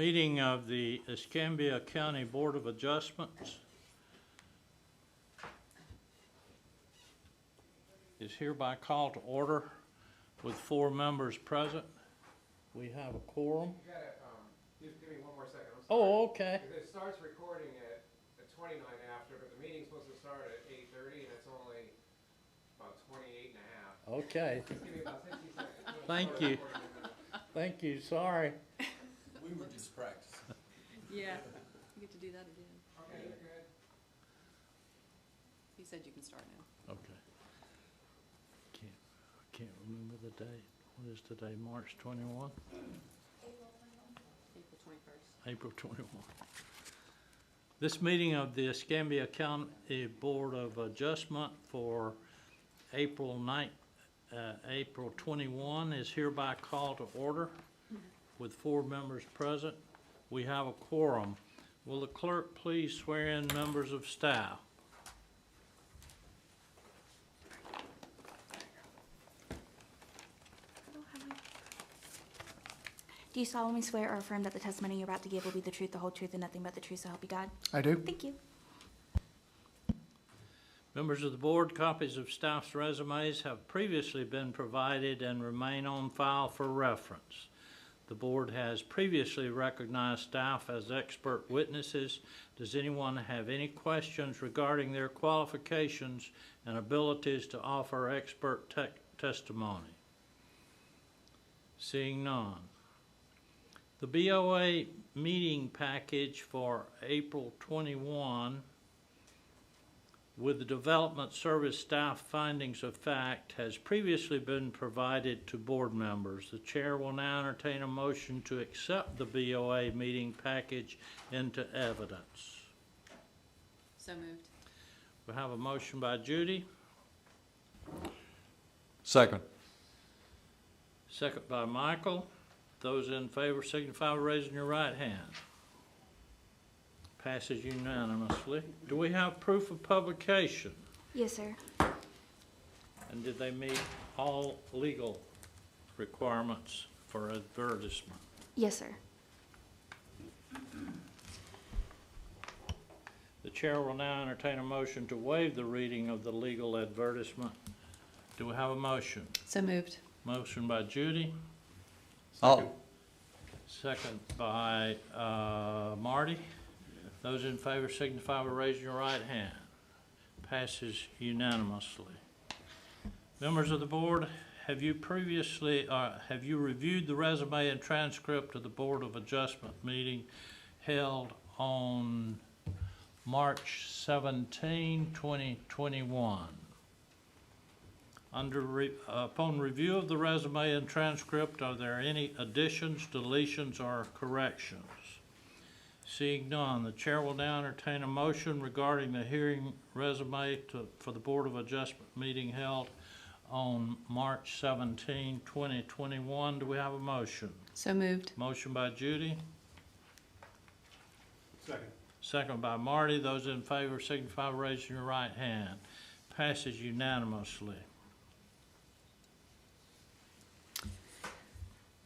meeting of the Escambia County Board of Adjustments is hereby called to order with 4 members present. We have a quorum. You gotta, give me one more second. I'm sorry. Oh, okay. Because it starts recording at 29 after, but the meeting's supposed to start at 8:30 and it's only about 28 and a half. Okay. Just give me about 60 seconds. Thank you. Thank you. Sorry. We were just practicing. Yeah, you get to do that again. Okay, you're good. He said you can start now. Okay. Can't remember the date. What is today? March 21? April 21st. April 21. This meeting of the Escambia County Board of Adjustment for April 21 is hereby called to order with 4 members present. We have a quorum. Will the clerk please swear in members of staff? Do you solemnly swear or affirm that the testimony you're about to give will be the truth, the whole truth, and nothing but the truth, so help you God? I do. Thank you. Members of the board, copies of staff's resumes have previously been provided and remain on file for reference. The board has previously recognized staff as expert witnesses. Does anyone have any questions regarding their qualifications and abilities to offer expert testimony? Seeing none. The BOA meeting package for April 21 with the Development Service staff findings of fact has previously been provided to board members. The chair will now entertain a motion to accept the BOA meeting package into evidence. So moved. We have a motion by Judy, Second. second by Michael. Those in favor signify by raising your right hand. Passes unanimously. Do we have proof of publication? Yes, sir. And did they meet all legal requirements for advertisement? Yes, sir. The chair will now entertain a motion to waive the reading of the legal advertisement. Do we have a motion? So moved. Motion by Judy, I'll, second by Marty. Those in favor signify by raising your right hand. Passes unanimously. Members of the board, have you reviewed the resume and transcript of the Board of Adjustment meeting held on March 17, 2021? Upon review of the resume and transcript, are there any additions, deletions, or corrections? Seeing none, the chair will now entertain a motion regarding the hearing resume for the Board of Adjustment meeting held on March 17, 2021. Do we have a motion? So moved. Motion by Judy, Second. second by Marty. Those in favor signify by raising your right hand. Passes unanimously.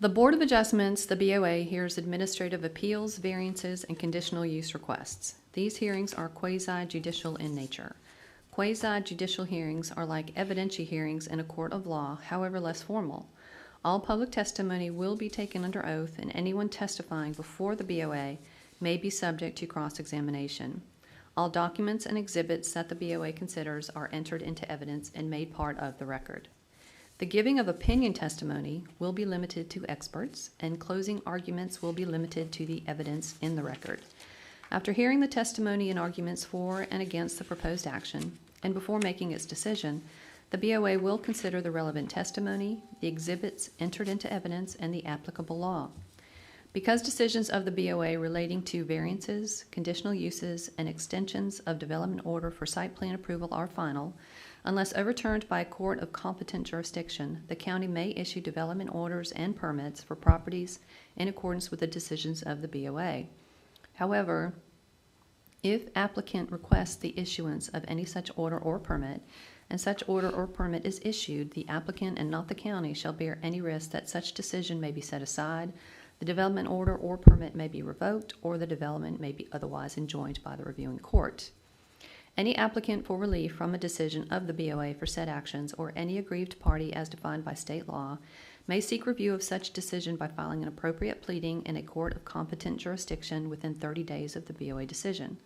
The Board of Adjustments, the BOA, hears administrative appeals, variances, and conditional use requests. These hearings are quasi-judicial in nature. Quasi-judicial hearings are like evidentiary hearings in a court of law, however less formal. All public testimony will be taken under oath, and anyone testifying before the BOA may be subject to cross-examination. All documents and exhibits that the BOA considers are entered into evidence and made part of the record. The giving of opinion testimony will be limited to experts, and closing arguments will be limited to the evidence in the record. After hearing the testimony and arguments for and against the proposed action, and before making its decision, the BOA will consider the relevant testimony, the exhibits entered into evidence, and the applicable law. Because decisions of the BOA relating to variances, conditional uses, and extensions of development order for site plan approval are final, unless overturned by a court of competent jurisdiction, the county may issue development orders and permits for properties in accordance with the decisions of the BOA. However, if applicant requests the issuance of any such order or permit, and such order or permit is issued, the applicant and not the county shall bear any risk that such decision may be set aside, The development order or permit may be revoked, or the development may be otherwise enjoined by the reviewing court. Any applicant for relief from a decision of the BOA for said actions, or any aggrieved party as defined by state law, may seek review of such decision by filing an appropriate pleading in a court of competent jurisdiction within 30 days of the BOA decision.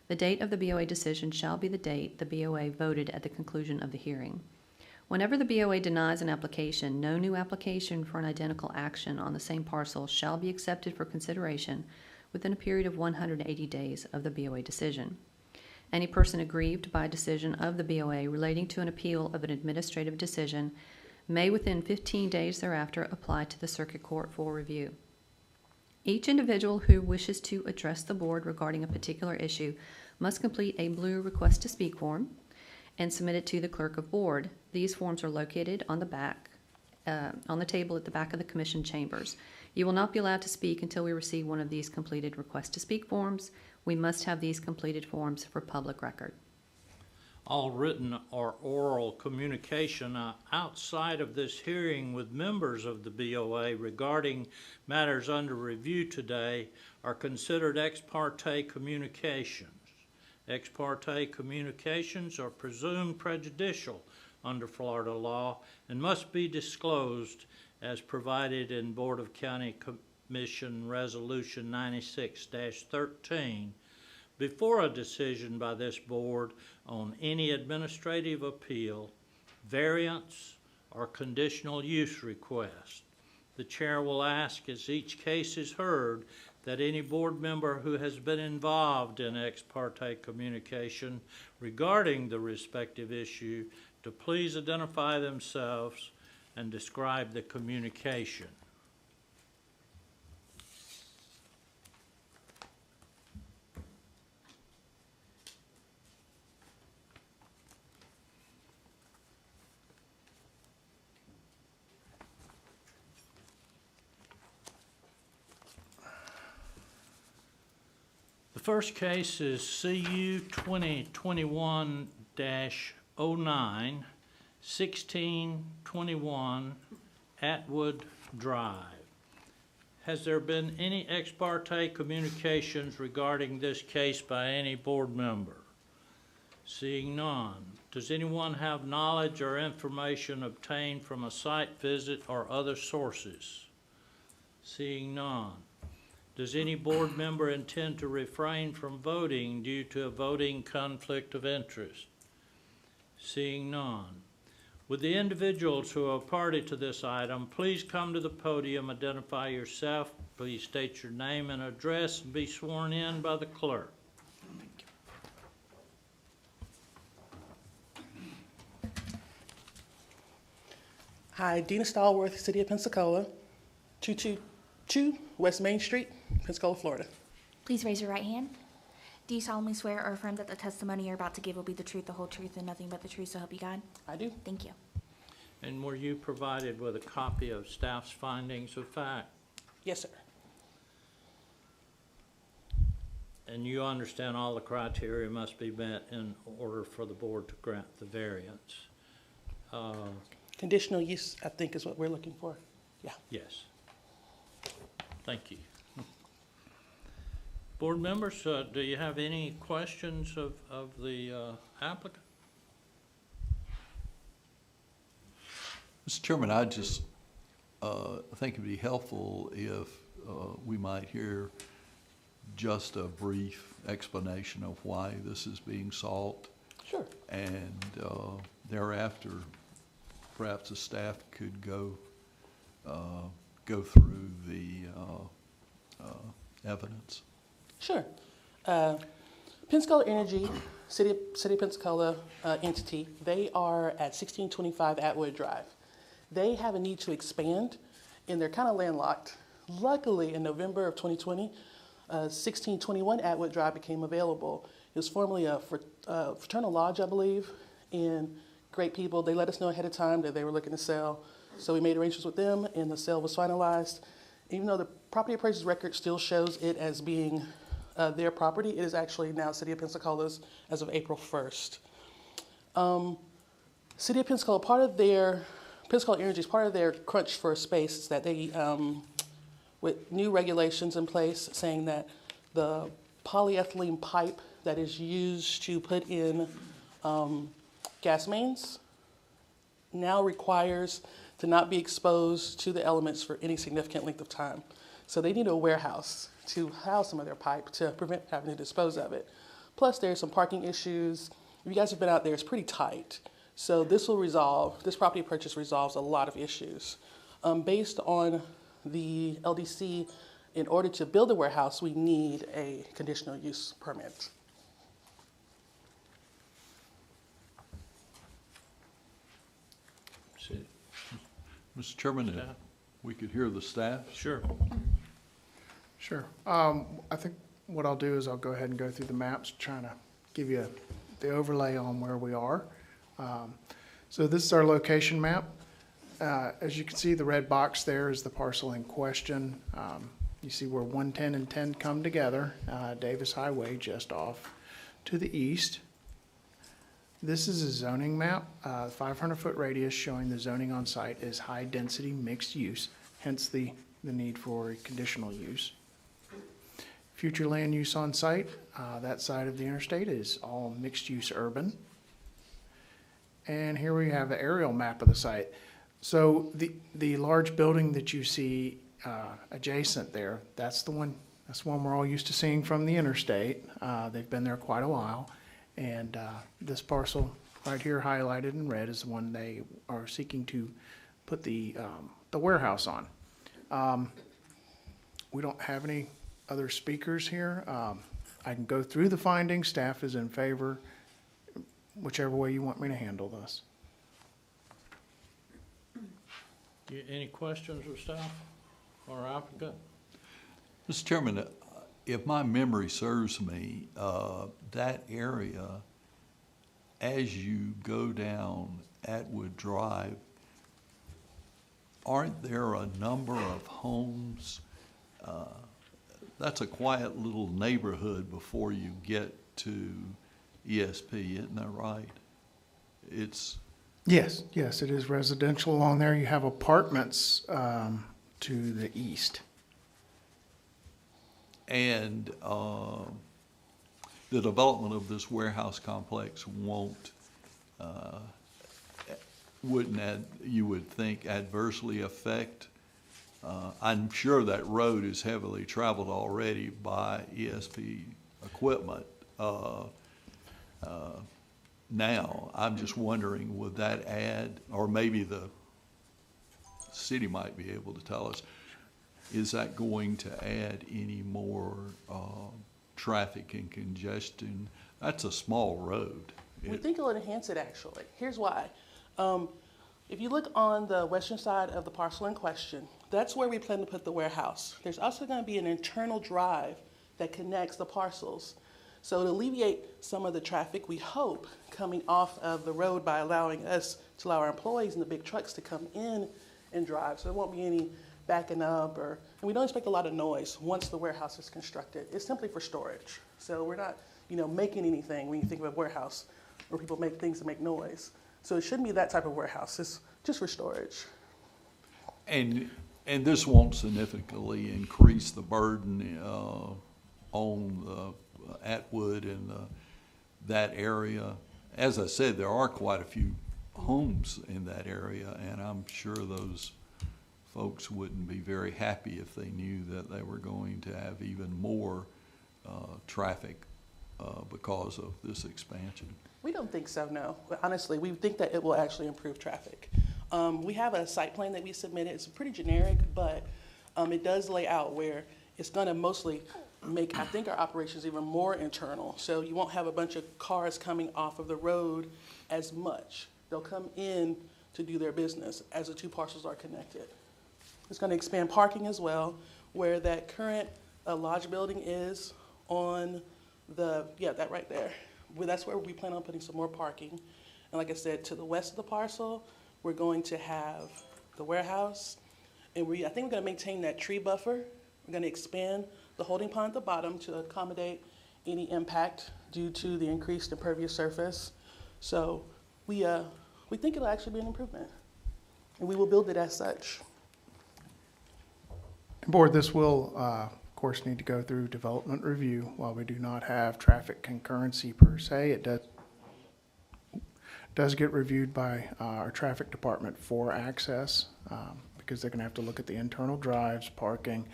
The date of the BOA decision shall be the date the BOA voted at the conclusion of the hearing. Whenever the BOA denies an application, no new application for an identical action on the same parcel shall be accepted for consideration within a period of 180 days of the BOA decision. Any person aggrieved by a decision of the BOA relating to an appeal of an administrative decision may within 15 days thereafter apply to the Circuit Court for review. Each individual who wishes to address the board regarding a particular issue must complete a blue request to speak form and submit it to the clerk of board. These forms are located on the back, on the table at the back of the commission chambers. You will not be allowed to speak until we receive one of these completed request to speak forms. We must have these completed forms for public record. All written or oral communication outside of this hearing with members of the BOA regarding matters under review today are considered ex parte communications. Ex parte communications are presumed prejudicial under Florida law and must be disclosed as provided in Board of County Commission Resolution 96-13 before a decision by this board on any administrative appeal, variance, or conditional use request. The chair will ask, as each case is heard, that any board member who has been involved in ex parte communication regarding the respective issue to please identify themselves and describe the communication. The first case is CU 2021-09, 1621 Atwood Drive. Has there been any ex parte communications regarding this case by any board member? Seeing none, does anyone have knowledge or information obtained from a site visit or other sources? Seeing none, does any board member intend to refrain from voting due to a voting conflict of interest? Seeing none, would the individuals who are party to this item please come to the podium, identify yourself, please state your name and address, and be sworn in by the clerk. Hi, Dina Stallworth, City of Pensacola, 222 West Main Street, Pensacola, Florida. Please raise your right hand. Do you solemnly swear or affirm that the testimony you're about to give will be the truth, the whole truth, and nothing but the truth, so help you God? I do. Thank you. And were you provided with a copy of staff's findings of fact? Yes, sir. And you understand all the criteria must be met in order for the board to grant the variance? Conditional use, I think, is what we're looking for. Yeah. Yes. Thank you. Board members, do you have any questions of the applicant? Mr. Chairman, I just think it'd be helpful if we might hear just a brief explanation of why this is being sought. Sure. And thereafter, perhaps the staff could go through the evidence. Sure. Pensacola Energy, City of Pensacola entity, they are at 1625 Atwood Drive. They have a need to expand, and they're kind of landlocked. Luckily, in November of 2020, 1621 Atwood Drive became available. It was formerly a fraternal lodge, I believe, and great people. They let us know ahead of time that they were looking to sell, so we made arrangements with them, and the sale was finalized. Even though the property appraiser's record still shows it as being their property, it is actually now City of Pensacola's as of April 1st. City of Pensacola, Pensacola Energy, part of their crunch for space is that they with new regulations in place saying that the polyethylene pipe that is used to put in gas mains now requires to not be exposed to the elements for any significant length of time. So they need a warehouse to house some of their pipe to prevent having to dispose of it. Plus there's some parking issues. If you guys have been out there, it's pretty tight. So this property purchase resolves a lot of issues. Based on the LDC, in order to build a warehouse, we need a conditional use permit. See, Mr. Chairman, if Staff? we could hear the staff. Sure. Sure. I think what I'll do is I'll go ahead and go through the maps, trying to give you the overlay on where we are. So this is our location map. As you can see, the red box there is the parcel in question. You see where 110 and 10 come together, Davis Highway just off to the east. This is a zoning map, 500-foot radius showing the zoning on site is high-density mixed use, hence the need for a conditional use. Future land use on site, that side of the interstate is all mixed-use urban. And here we have an aerial map of the site. So the large building that you see adjacent there, that's the one we're all used to seeing from the interstate. They've been there quite a while. And this parcel right here highlighted in red is the one they are seeking to put the warehouse on. We don't have any other speakers here. I can go through the findings. Staff is in favor, whichever way you want me to handle this. Any questions of staff or applicant? Mr. Chairman, if my memory serves me, that area, as you go down Atwood Drive, aren't there a number of homes? That's a quiet little neighborhood before you get to ESP, isn't that right? Yes, it is residential along there. You have apartments to the east. And the development of this warehouse complex wouldn't, you would think, adversely affect. I'm sure that road is heavily traveled already by ESP equipment. Now, I'm just wondering, would that add, or maybe the city might be able to tell us, is that going to add any more traffic and congestion? That's a small road. We think it'll enhance it, actually. Here's why. If you look on the western side of the parcel in question, that's where we plan to put the warehouse. There's also going to be an internal drive that connects the parcels. So to alleviate some of the traffic, we hope, coming off of the road by allowing us to allow our employees in the big trucks to come in and drive. So there won't be any backing up, and we don't expect a lot of noise once the warehouse is constructed. It's simply for storage. So we're not, making anything when you think of a warehouse where people make things that make noise. So it shouldn't be that type of warehouse. It's just for storage. And this won't significantly increase the burden on the Atwood and that area. As I said, there are quite a few homes in that area, and I'm sure those folks wouldn't be very happy if they knew that they were going to have even more traffic because of this expansion. We don't think so, no. But honestly, we think that it will actually improve traffic. We have a site plan that we submitted. It's pretty generic, but it does lay out where it's going to mostly make, I think, our operations even more internal. So you won't have a bunch of cars coming off of the road as much. They'll come in to do their business as the two parcels are connected. It's going to expand parking as well, where that current lodge building is on that right there. That's where we plan on putting some more parking. And like I said, to the west of the parcel, we're going to have the warehouse. And I think we're going to maintain that tree buffer. We're going to expand the holding pond at the bottom to accommodate any impact due to the increased impervious surface. So we think it'll actually be an improvement. And we will build it as such. Board, this will, of course, need to go through development review. While we do not have traffic concurrency per se, it does get reviewed by our traffic department for access, because they're going to have to look at the internal drives, parking,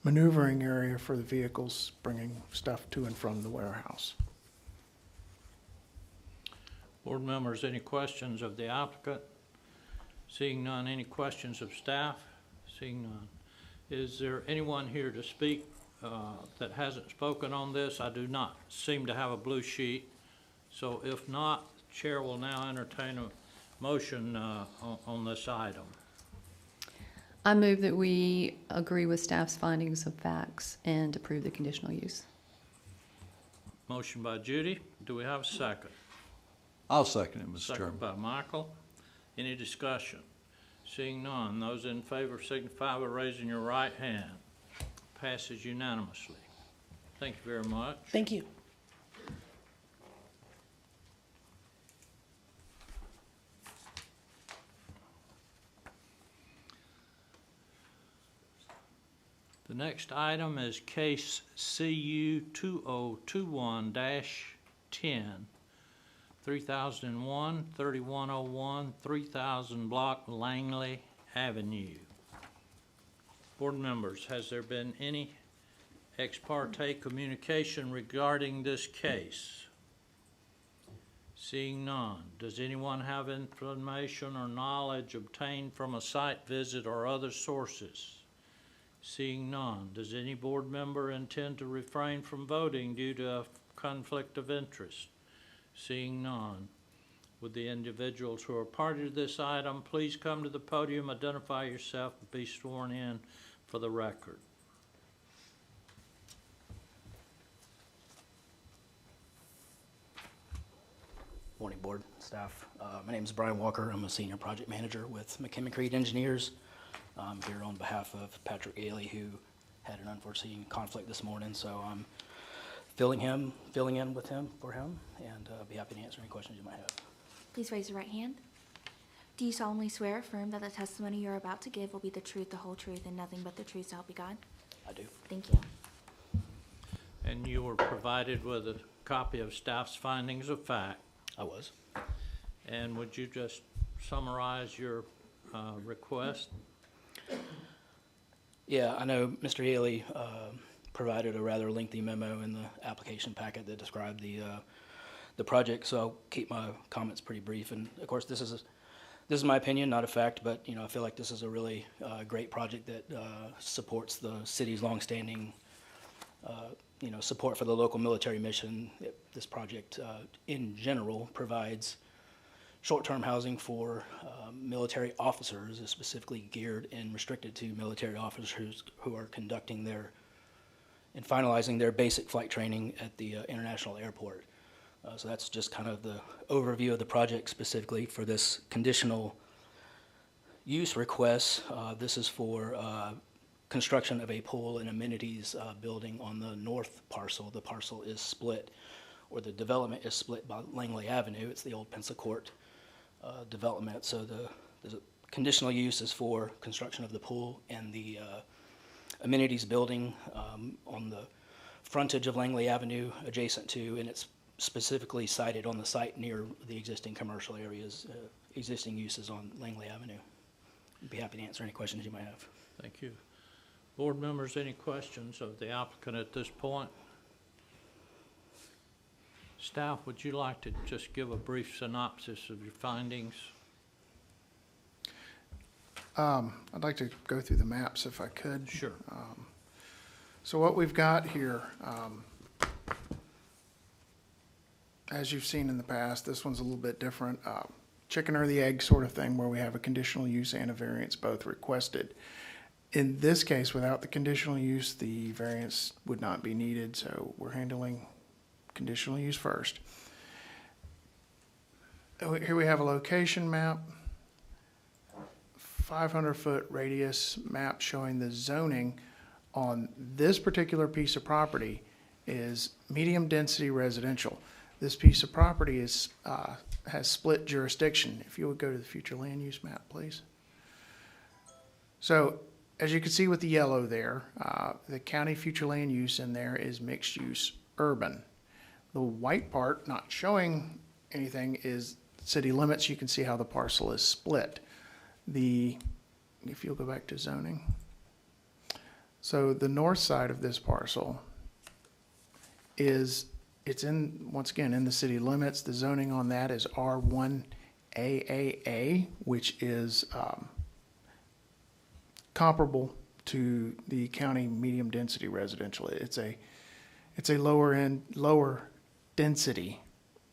maneuvering area for the vehicles bringing stuff to and from the warehouse. Board members, any questions of the applicant? Seeing none, any questions of staff? Seeing none. Is there anyone here to speak that hasn't spoken on this? I do not seem to have a blue sheet. So if not, the chair will now entertain a motion on this item. I move that we agree with staff's findings of facts and approve the conditional use. Motion by Judy. Do we have a second? I'll second it, Mr. Second Chairman. by Michael. Any discussion? Seeing none, those in favor signify by raising your right hand. Passes unanimously. Thank you very much. Thank you. The next item is case CU 2021-10, 3001, 3101, 3000 block Langley Avenue. Board members, has there been any ex parte communication regarding this case? Seeing none, does anyone have information or knowledge obtained from a site visit or other sources? Seeing none, does any board member intend to refrain from voting due to a conflict of interest? Seeing none, would the individuals who are party to this item please come to the podium, identify yourself, and be sworn in for the record. Morning, board, staff. My name is Brian Walker. I'm a senior project manager with McKim Creed Engineers. I'm here on behalf of Patrick Ailey, who had an unforeseen conflict this morning, so I'm filling in with him for him, and be happy to answer any questions you might have. Please raise your right hand. Do you solemnly swear or affirm that the testimony you're about to give will be the truth, the whole truth, and nothing but the truth so help you God? I do. Thank you. And you were provided with a copy of staff's findings of fact. I was. And would you just summarize your request? Yeah, I know Mr. Ailey provided a rather lengthy memo in the application packet that described the project, so I'll keep my comments pretty brief. And of course, this is my opinion, not a fact, but I feel like this is a really great project that supports the city's longstanding support for the local military mission. This project, in general, provides short-term housing for military officers, is specifically geared and restricted to military officers who are conducting and finalizing their basic flight training at the international airport. So that's just kind of the overview of the project specifically for this conditional use request. This is for construction of a pool and amenities building on the north parcel. The parcel is split, or the development is split by Langley Avenue. It's the old Pensacourt development. So the conditional use is for construction of the pool and the amenities building on the frontage of Langley Avenue adjacent to, and it's specifically sited on the site near the existing commercial areas, existing uses on Langley Avenue. I'd be happy to answer any questions you might have. Thank you. Board members, any questions of the applicant at this point? Staff, would you like to just give a brief synopsis of your findings? I'd like to go through the maps if I could. Sure. So what we've got here, as you've seen in the past, this one's a little bit different. Chicken or the egg sort of thing, where we have a conditional use and a variance both requested. In this case, without the conditional use, the variance would not be needed, so we're handling conditional use first. Here we have a location map, 500-foot radius map showing the zoning on this particular piece of property is medium-density residential. This piece of property has split jurisdiction. If you would go to the future land use map, please. So as you can see with the yellow there, the county future land use in there is mixed use urban. The white part, not showing anything, is city limits. You can see how the parcel is split. If you'll go back to zoning. So the north side of this parcel it's once again, in the city limits. The zoning on that is R1 AAA, which is comparable to the county medium density residential. It's a lower density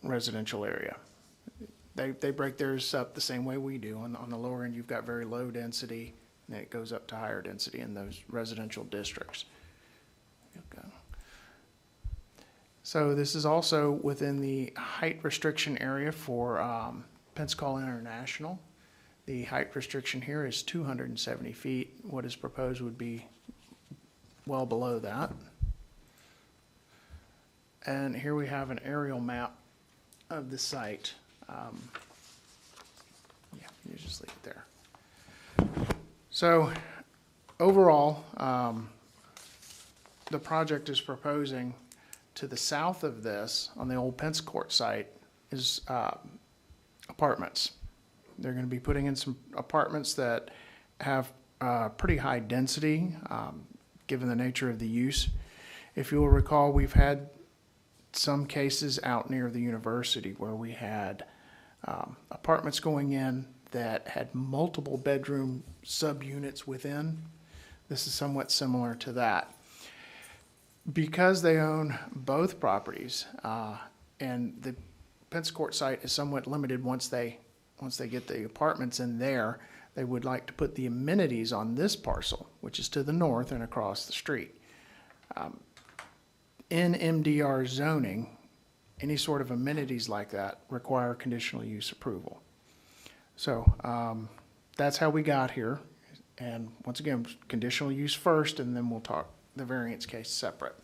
residential area. They break theirs up the same way we do. On the lower end, you've got very low density, and it goes up to higher density in those residential districts. Okay. So this is also within the height restriction area for Pensacola International. The height restriction here is 270 feet. What is proposed would be well below that. And here we have an aerial map of the site. Yeah, you just leave it there. So overall, the project is proposing to the south of this, on the old Pensacourt site, is apartments. They're going to be putting in some apartments that have pretty high density, given the nature of the use. If you'll recall, we've had some cases out near the university where we had apartments going in that had multiple bedroom subunits within. This is somewhat similar to that. Because they own both properties, and the Pensacourt site is somewhat limited once they get the apartments in there, they would like to put the amenities on this parcel, which is to the north and across the street. In MDR zoning, any sort of amenities like that require conditional use approval. So that's how we got here. And once again, conditional use first, and then we'll talk the variance case separate.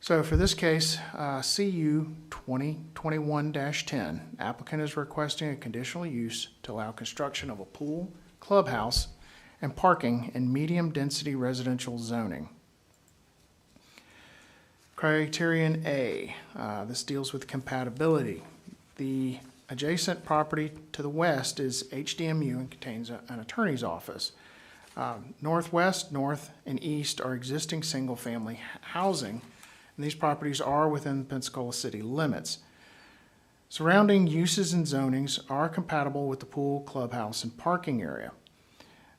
So for this case, CU 2021-10, applicant is requesting a conditional use to allow construction of a pool, clubhouse, and parking in medium density residential zoning. Criterion A, this deals with compatibility. The adjacent property to the west is HDMU and contains an attorney's office. Northwest, north, and east are existing single-family housing, and these properties are within the Pensacola city limits. Surrounding uses and zonings are compatible with the pool, clubhouse, and parking area.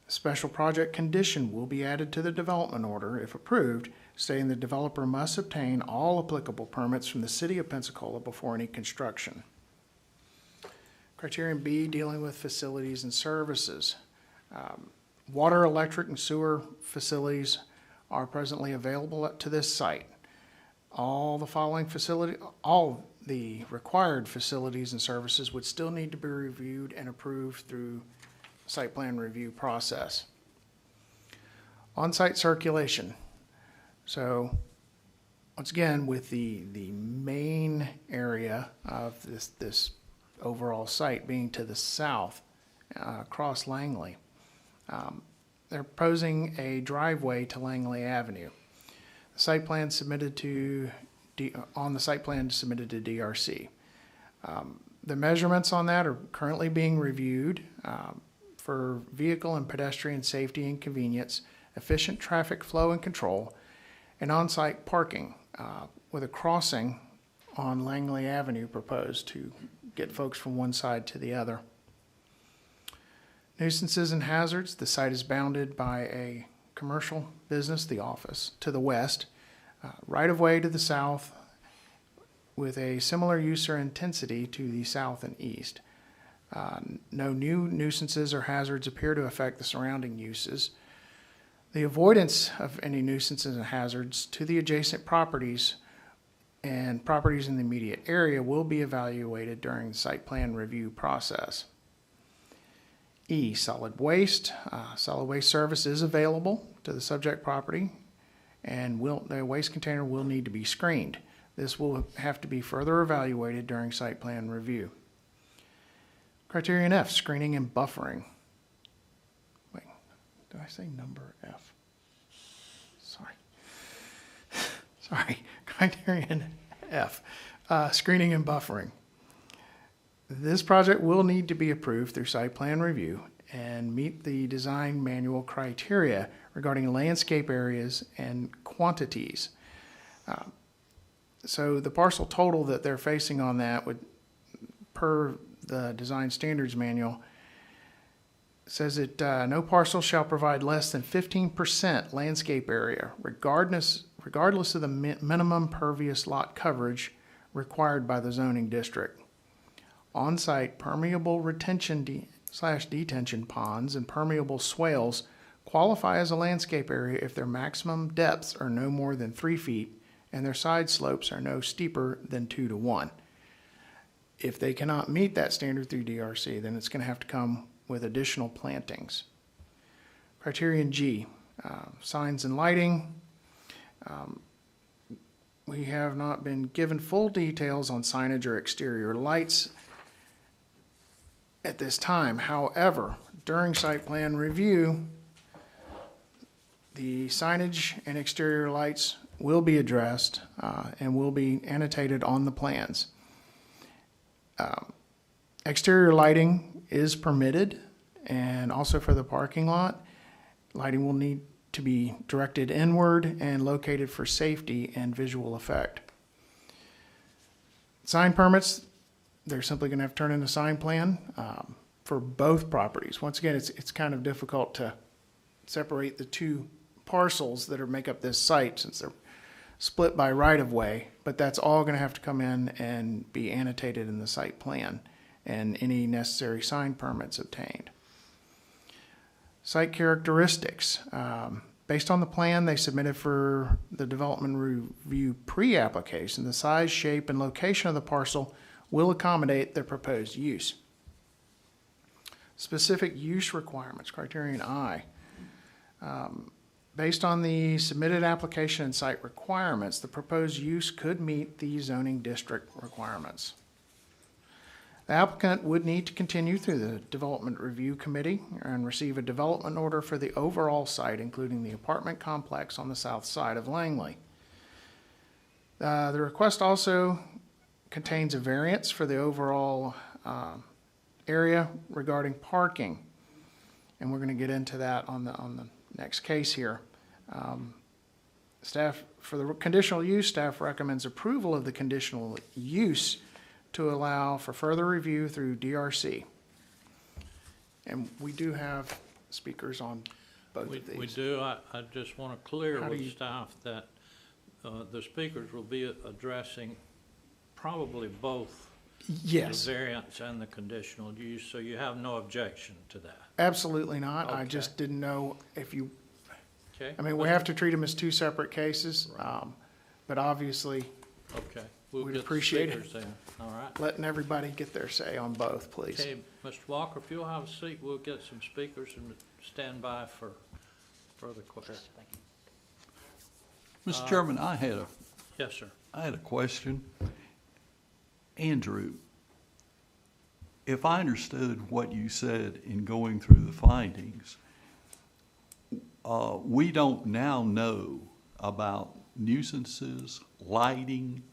A special project condition will be added to the development order if approved, stating the developer must obtain all applicable permits from the city of Pensacola before any construction. Criterion B, dealing with facilities and services. Water, electric, and sewer facilities are presently available to this site. All the required facilities and services would still need to be reviewed and approved through site plan review process. On-site circulation. So once again, with the main area of this overall site being to the south, across Langley, they're proposing a driveway to Langley Avenue. The site plan submitted to DRC. The measurements on that are currently being reviewed for vehicle and pedestrian safety and convenience, efficient traffic flow and control, and on-site parking with a crossing on Langley Avenue proposed to get folks from one side to the other. Nuisances and hazards. The site is bounded by a commercial business, the office, to the west, right-of-way to the south, with a similar use or intensity to the south and east. No new nuisances or hazards appear to affect the surrounding uses. The avoidance of any nuisances and hazards to the adjacent properties and properties in the immediate area will be evaluated during the site plan review process. E, solid waste. Solid waste service is available to the subject property, and the waste container will need to be screened. This will have to be further evaluated during site plan review. Criterion F, screening and buffering. Did I say number F? Sorry. Sorry, criterion F, screening and buffering. This project will need to be approved through site plan review and meet the design manual criteria regarding landscape areas and quantities. So the parcel total that they're facing on that would, per the design standards manual, says that no parcel shall provide less than 15% landscape area, regardless of the minimum pervious lot coverage required by the zoning district. On-site permeable retention / detention ponds and permeable swales qualify as a landscape area if their maximum depths are no more than 3 feet and their side slopes are no steeper than 2 to 1. If they cannot meet that standard through DRC, then it's going to have to come with additional plantings. Criterion G, signs and lighting. We have not been given full details on signage or exterior lights at this time. However, during site plan review, the signage and exterior lights will be addressed and will be annotated on the plans. Exterior lighting is permitted, and also for the parking lot, lighting will need to be directed inward and located for safety and visual effect. Sign permits, they're simply going to have to turn in a sign plan for both properties. Once again, it's kind of difficult to separate the two parcels that make up this site since they're split by right-of-way, but that's all going to have to come in and be annotated in the site plan and any necessary sign permits obtained. Site characteristics. Based on the plan they submitted for the development review pre-application, the size, shape, and location of the parcel will accommodate their proposed use. Specific use requirements, criterion I. Based on the submitted application and site requirements, the proposed use could meet the zoning district requirements. The applicant would need to continue through the Development Review Committee and receive a development order for the overall site, including the apartment complex on the south side of Langley. The request also contains a variance for the overall area regarding parking, and we're going to get into that on the next case here. Staff, for the conditional use, staff recommends approval of the conditional use to allow for further review through DRC. And we do have speakers on both of these. We do. I just want to clear How do with you- staff that the speakers will be addressing probably both Yes, the variance and the conditional use, so you have no objection to that, absolutely not. I Okay. just didn't know if you, okay? I mean, we have to treat them as two separate cases, but obviously Okay, we'll We'd get the appreciate it. speakers there, all right? letting everybody get their say on both, please. Okay, Mr. Walker, if you'll have a seat, we'll get some speakers and stand by for further questions. Thank you. Mr. Chairman, I had Yes, sir. a question. Andrew, if I understood what you said in going through the findings, we don't now know about nuisances, lighting,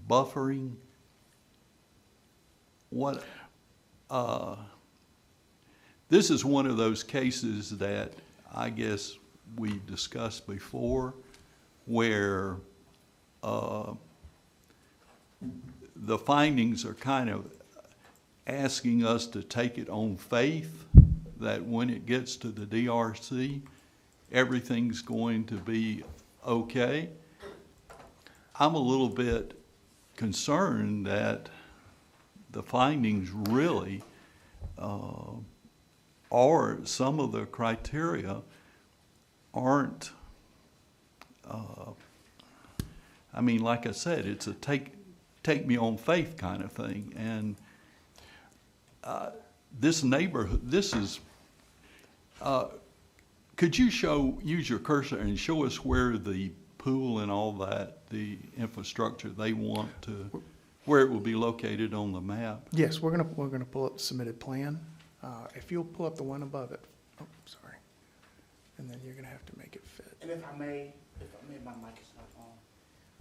buffering. What, this is one of those cases that I guess we discussed before where the findings are kind of asking us to take it on faith that when it gets to the DRC, everything's going to be okay. I'm a little bit concerned that the findings really or some of the criteria aren't, I mean, like I said, it's a take me on faith kind of thing. And this neighborhood, this is, could you use your cursor and show us where the pool and all that, the infrastructure they want to, where it will be located on the map? Yes, we're gonna pull up the submitted plan. If you'll pull up the one above it. Oh, sorry. and then you're gonna have to make it fit. And if I may, my mic is not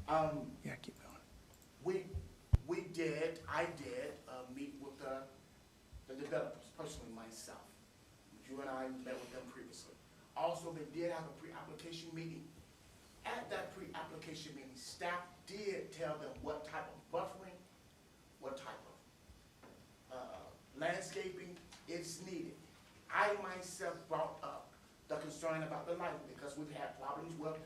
on. Yeah, keep going. I did meet with the developers, personally myself. You and I met with them previously. Also, they did have a pre-application meeting. At that pre-application meeting, staff did tell them what type of buffering, what type of landscaping is needed. I myself brought up the concern about the lighting because we've had problems with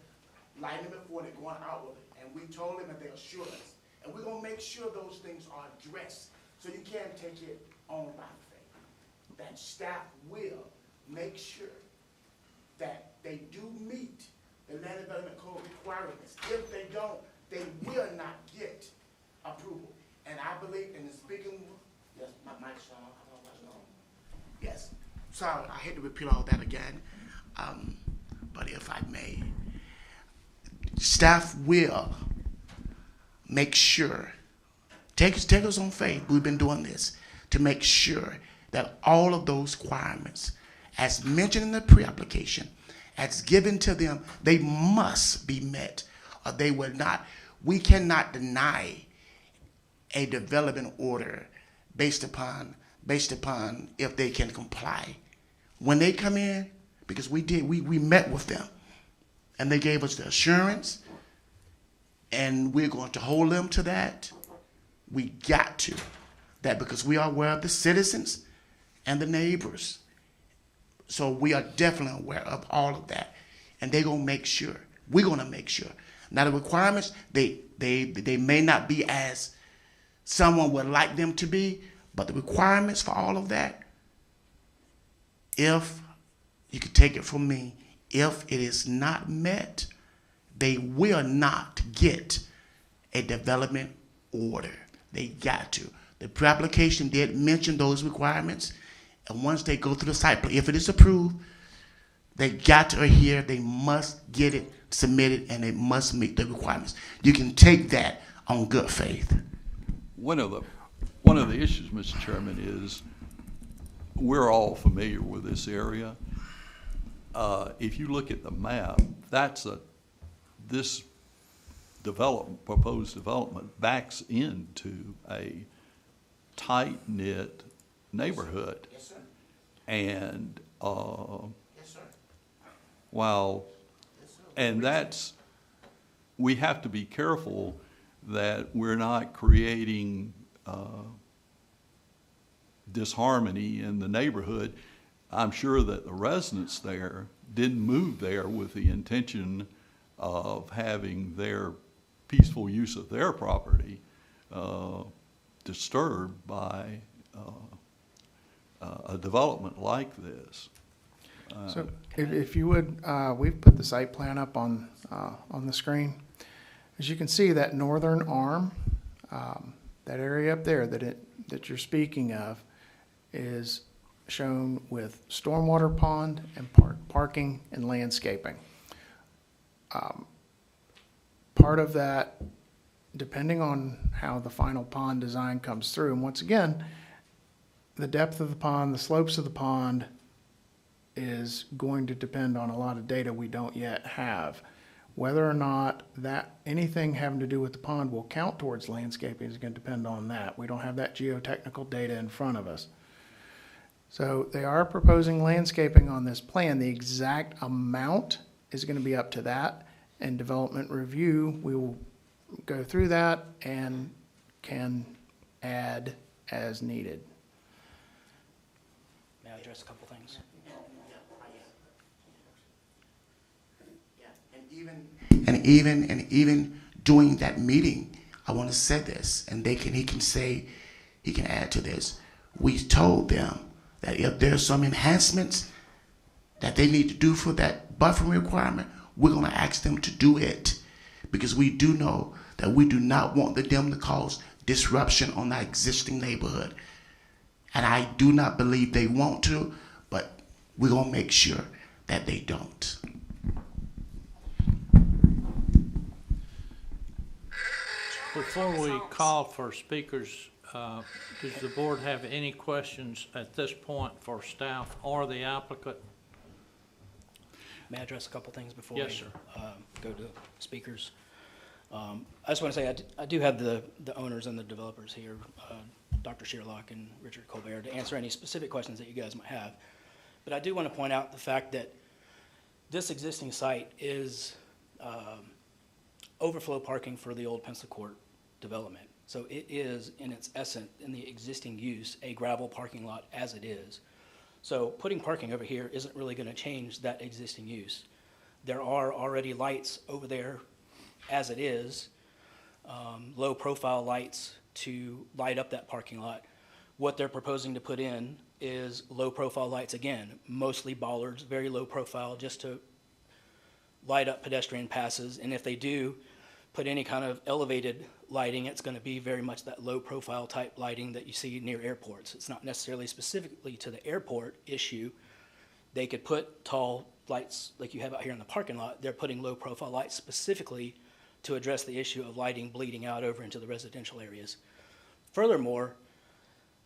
lighting before they're going out with it. And we told them and they assured us. And we're gonna make sure those things are addressed so you can't take it on by faith. That staff will make sure that they do meet the land development code requirements. If they don't, they will not get approval. And I believe in the speaking, yes, my mic's on, I don't know. Yes, sorry, I hate to repeat all that again, but if I may, staff will make sure, take us on faith, we've been doing this, to make sure that all of those requirements, as mentioned in the pre-application, as given to them, they must be met, or they will not. We cannot deny a development order based upon if they can comply. When they come in, because we met with them, and they gave us the assurance, and we're going to hold them to that. We got to, that because we are aware of the citizens and the neighbors. So we are definitely aware of all of that. And they're gonna make sure, we're gonna make sure. Now the requirements, they may not be as someone would like them to be, but the requirements for all of that, if, you could take it from me, if it is not met, they will not get a development order. They got to. The pre-application did mention those requirements, and once they go through the site plan, if it is approved, they got to adhere, they must get it submitted, and it must meet the requirements. You can take that on good faith. One of the issues, Mr. Chairman, is we're all familiar with this area. If you look at the map, this proposed development backs into a tight-knit neighborhood. Yes, sir. And Yes, sir. while, Yes, sir. and we have to be careful that we're not creating disharmony in the neighborhood. I'm sure that the residents there didn't move there with the intention of having their peaceful use of their property disturbed by a development like this. So if you would, we've put the site plan up on the screen. As you can see, that northern arm, that area up there that you're speaking of is shown with stormwater pond and parking and landscaping. Part of that, depending on how the final pond design comes through, and once again, the depth of the pond, the slopes of the pond is going to depend on a lot of data we don't yet have. Whether or not that anything having to do with the pond will count towards landscaping is going to depend on that. We don't have that geotechnical data in front of us. So they are proposing landscaping on this plan. The exact amount is going to be up to that. And development review, we will go through that and can add as needed. May I address a couple things? And even during that meeting, I want to say this, and he can add to this. We told them that if there's some enhancements that they need to do for that buffering requirement, we're going to ask them to do it, because we do know that we do not want them to cause disruption on our existing neighborhood. And I do not believe they want to, but we're going to make sure that they don't. Before we call for speakers, does the board have any questions at this point for staff or the applicant? may I address a couple things before Yes, we sir. go to speakers? I just want to say I do have the owners and the developers here, Dr. Shearlock and Richard Colbert, to answer any specific questions that you guys might have. But I do want to point out the fact that this existing site is overflow parking for the old Pencil Court development. So it is, in its essence, in the existing use, a gravel parking lot as it is. So putting parking over here isn't really going to change that existing use. There are already lights over there as it is, low-profile lights to light up that parking lot. What they're proposing to put in is low-profile lights again, mostly bollards, very low profile, just to light up pedestrian passes. And if they do put any kind of elevated lighting, it's going to be very much that low-profile type lighting that you see near airports. It's not necessarily specifically to the airport issue. They could put tall lights like you have out here in the parking lot. They're putting low-profile lights specifically to address the issue of lighting bleeding out over into the residential areas. Furthermore,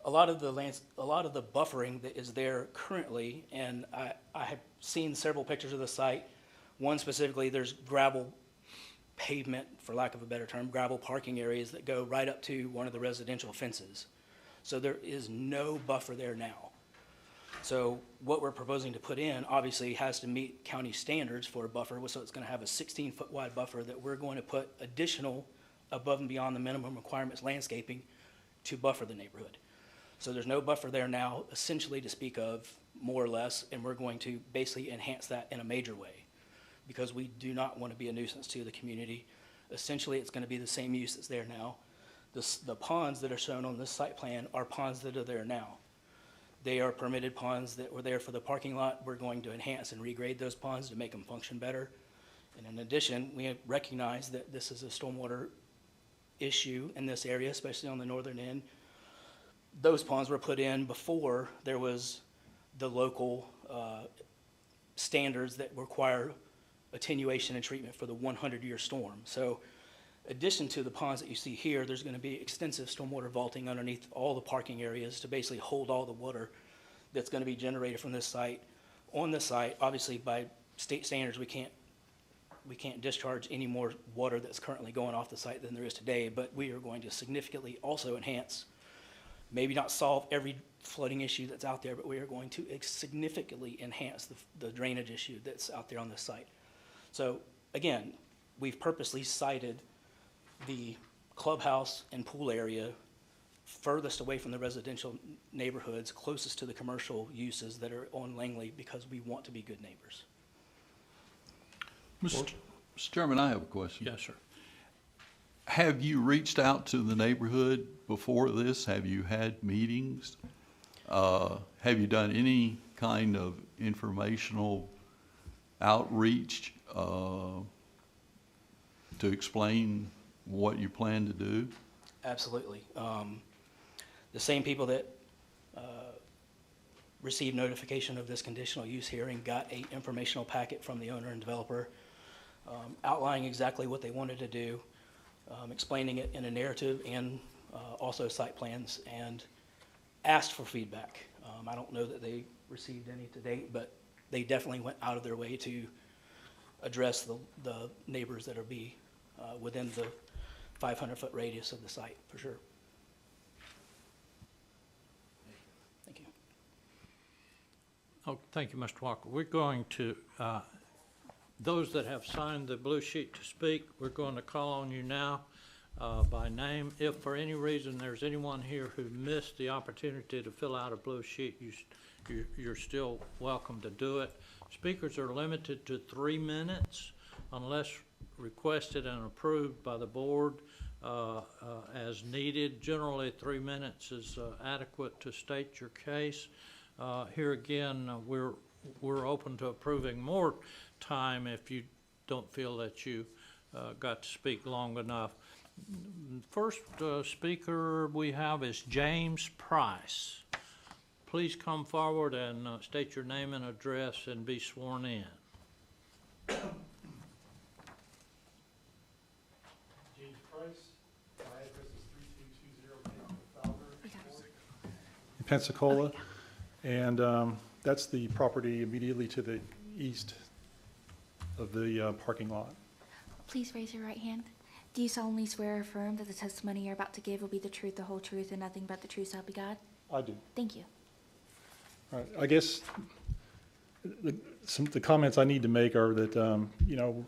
a lot of the buffering that is there currently, and I have seen several pictures of the site. One specifically, there's gravel pavement, for lack of a better term, gravel parking areas that go right up to one of the residential fences. So there is no buffer there now. So what we're proposing to put in obviously has to meet county standards for a buffer, so it's going to have a 16-foot wide buffer that we're going to put additional above and beyond the minimum requirements landscaping to buffer the neighborhood. So there's no buffer there now, essentially to speak of, more or less, and we're going to basically enhance that in a major way because we do not want to be a nuisance to the community. Essentially, it's going to be the same use that's there now. The ponds that are shown on this site plan are ponds that are there now. They are permitted ponds that were there for the parking lot. We're going to enhance and regrade those ponds to make them function better. And in addition, we recognize that this is a stormwater issue in this area, especially on the northern end. Those ponds were put in before there was the local standards that require attenuation and treatment for the 100-year storm. So addition to the ponds that you see here, there's going to be extensive stormwater vaulting underneath all the parking areas to basically hold all the water that's going to be generated from this site. On this site, obviously by state standards, we can't discharge any more water that's currently going off the site than there is today, but we are going to significantly also enhance, maybe not solve every flooding issue that's out there, but we are going to significantly enhance the drainage issue that's out there on this site. So again, we've purposely cited the clubhouse and pool area furthest away from the residential neighborhoods, closest to the commercial uses that are on Langley, because we want to be good neighbors. Mr. Chairman, I have a question. Yes, sir. Have you reached out to the neighborhood before this? Have you had meetings? Have you done any kind of informational outreach to explain what you plan to do? Absolutely. The same people that received notification of this conditional use hearing got an informational packet from the owner and developer outlining exactly what they wanted to do, explaining it in a narrative and also site plans, and asked for feedback. I don't know that they received any to date, but they definitely went out of their way to address the neighbors that are within the 500-foot radius of the site, for sure. Thank you. Oh, thank you, Mr. Walker. We're going to, those that have signed the blue sheet to speak, we're going to call on you now by name. If for any reason there's anyone here who missed the opportunity to fill out a blue sheet, you're still welcome to do it. Speakers are limited to 3 minutes unless requested and approved by the board as needed. Generally, 3 minutes is adequate to state your case. Here again, we're open to approving more time if you don't feel that you got to speak long enough. First speaker we have is James Price. Please come forward and state your name and address and be sworn in. James Price, my address is 3220 in Pensacola, and that's the property immediately to the east of the parking lot. Please raise your right hand. Do you solemnly swear or affirm that the testimony you're about to give will be the truth, the whole truth, and nothing but the truth, so help you God? I do. Thank you. All right, I guess the comments I need to make are that, you know,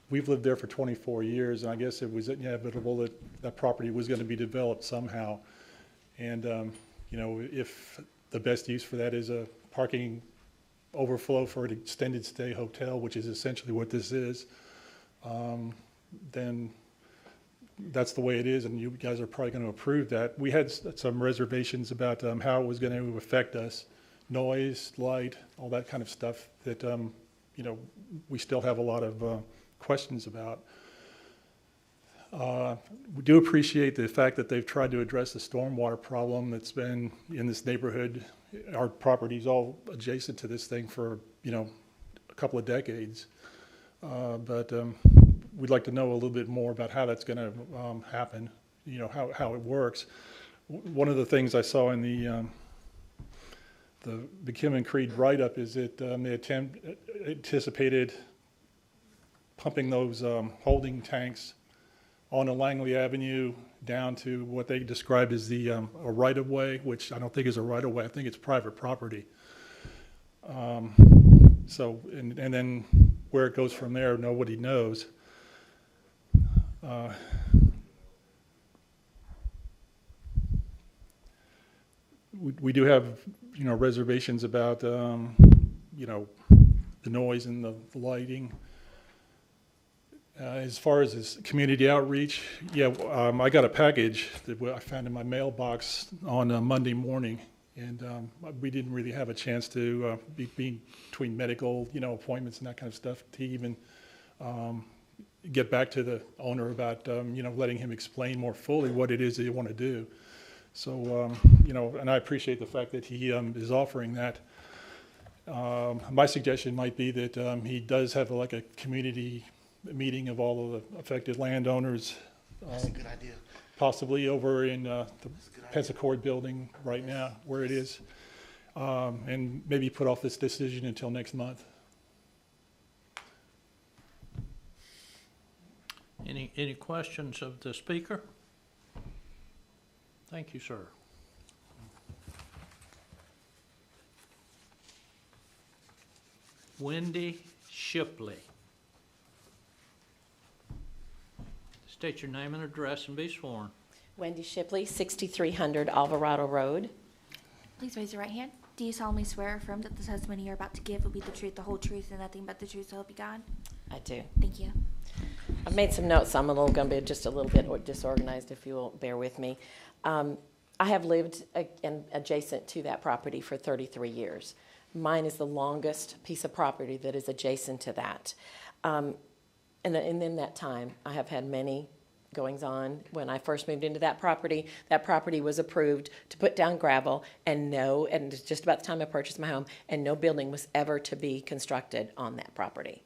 we've lived there for 24 years, and I guess it was inevitable that that property was going to be developed somehow. And, you know, if the best use for that is a parking overflow for an extended stay hotel, which is essentially what this is, then that's the way it is, and you guys are probably going to approve that. We had some reservations about how it was going to affect us, noise, light, all that kind of stuff that, you know, we still have a lot of questions about. We do appreciate the fact that they've tried to address the stormwater problem that's been in this neighborhood. Our property's all adjacent to this thing for, you know, a couple of decades. But we'd like to know a little bit more about how that's going to happen, you know, how it works. One of the things I saw in the Kim and Creed write-up is that they anticipated pumping those holding tanks on a Langley Avenue down to what they described as the a right-of-way, which I don't think is a right-of-way. I think it's private property. So, and then where it goes from there, nobody knows. We do have, you know, reservations about, you know, the noise and the lighting. As far as this community outreach, yeah, I got a package that I found in my mailbox on Monday morning, and we didn't really have a chance to be between medical, you know, appointments and that kind of stuff to even get back to the owner about, you know, letting him explain more fully what it is that you want to do. So, you know, and I appreciate the fact that he is offering that. My suggestion might be that he does have like a community meeting of all of the affected landowners. That's a good idea. Possibly over in the Pensacola building right now, where it is. And maybe put off this decision until next month. Any questions of the speaker? Thank you, sir. Wendy Shipley. State your name and address and be sworn. Wendy Shipley, 6300 Alvarado Road. Please raise your right hand. Do you solemnly swear or affirm that the testimony you're about to give will be the truth, the whole truth, and nothing but the truth, so help you God? I do. Thank you. I've made some notes. I'm going to be just a little bit disorganized, if you will bear with me. I have lived adjacent to that property for 33 years. Mine is the longest piece of property that is adjacent to that. And in that time, I have had many goings on. When I first moved into that property was approved to put down gravel, and just about the time I purchased my home, and no building was ever to be constructed on that property.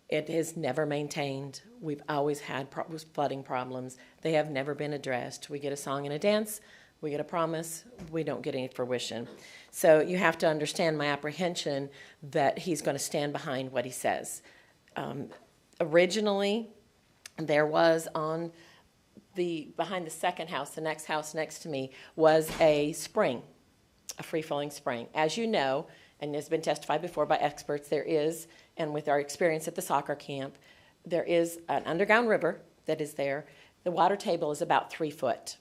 It is never maintained. We've always had flooding problems. They have never been addressed. We get a song and a dance, we get a promise, we don't get any fruition. So you have to understand my apprehension that he's going to stand behind what he says. Originally, there was behind the second house, the next house next to me, was a spring, a free-flowing spring. As you know, and has been testified before by experts, there is, and with our experience at the soccer camp, there is an underground river that is there. The water table is about 3 foot.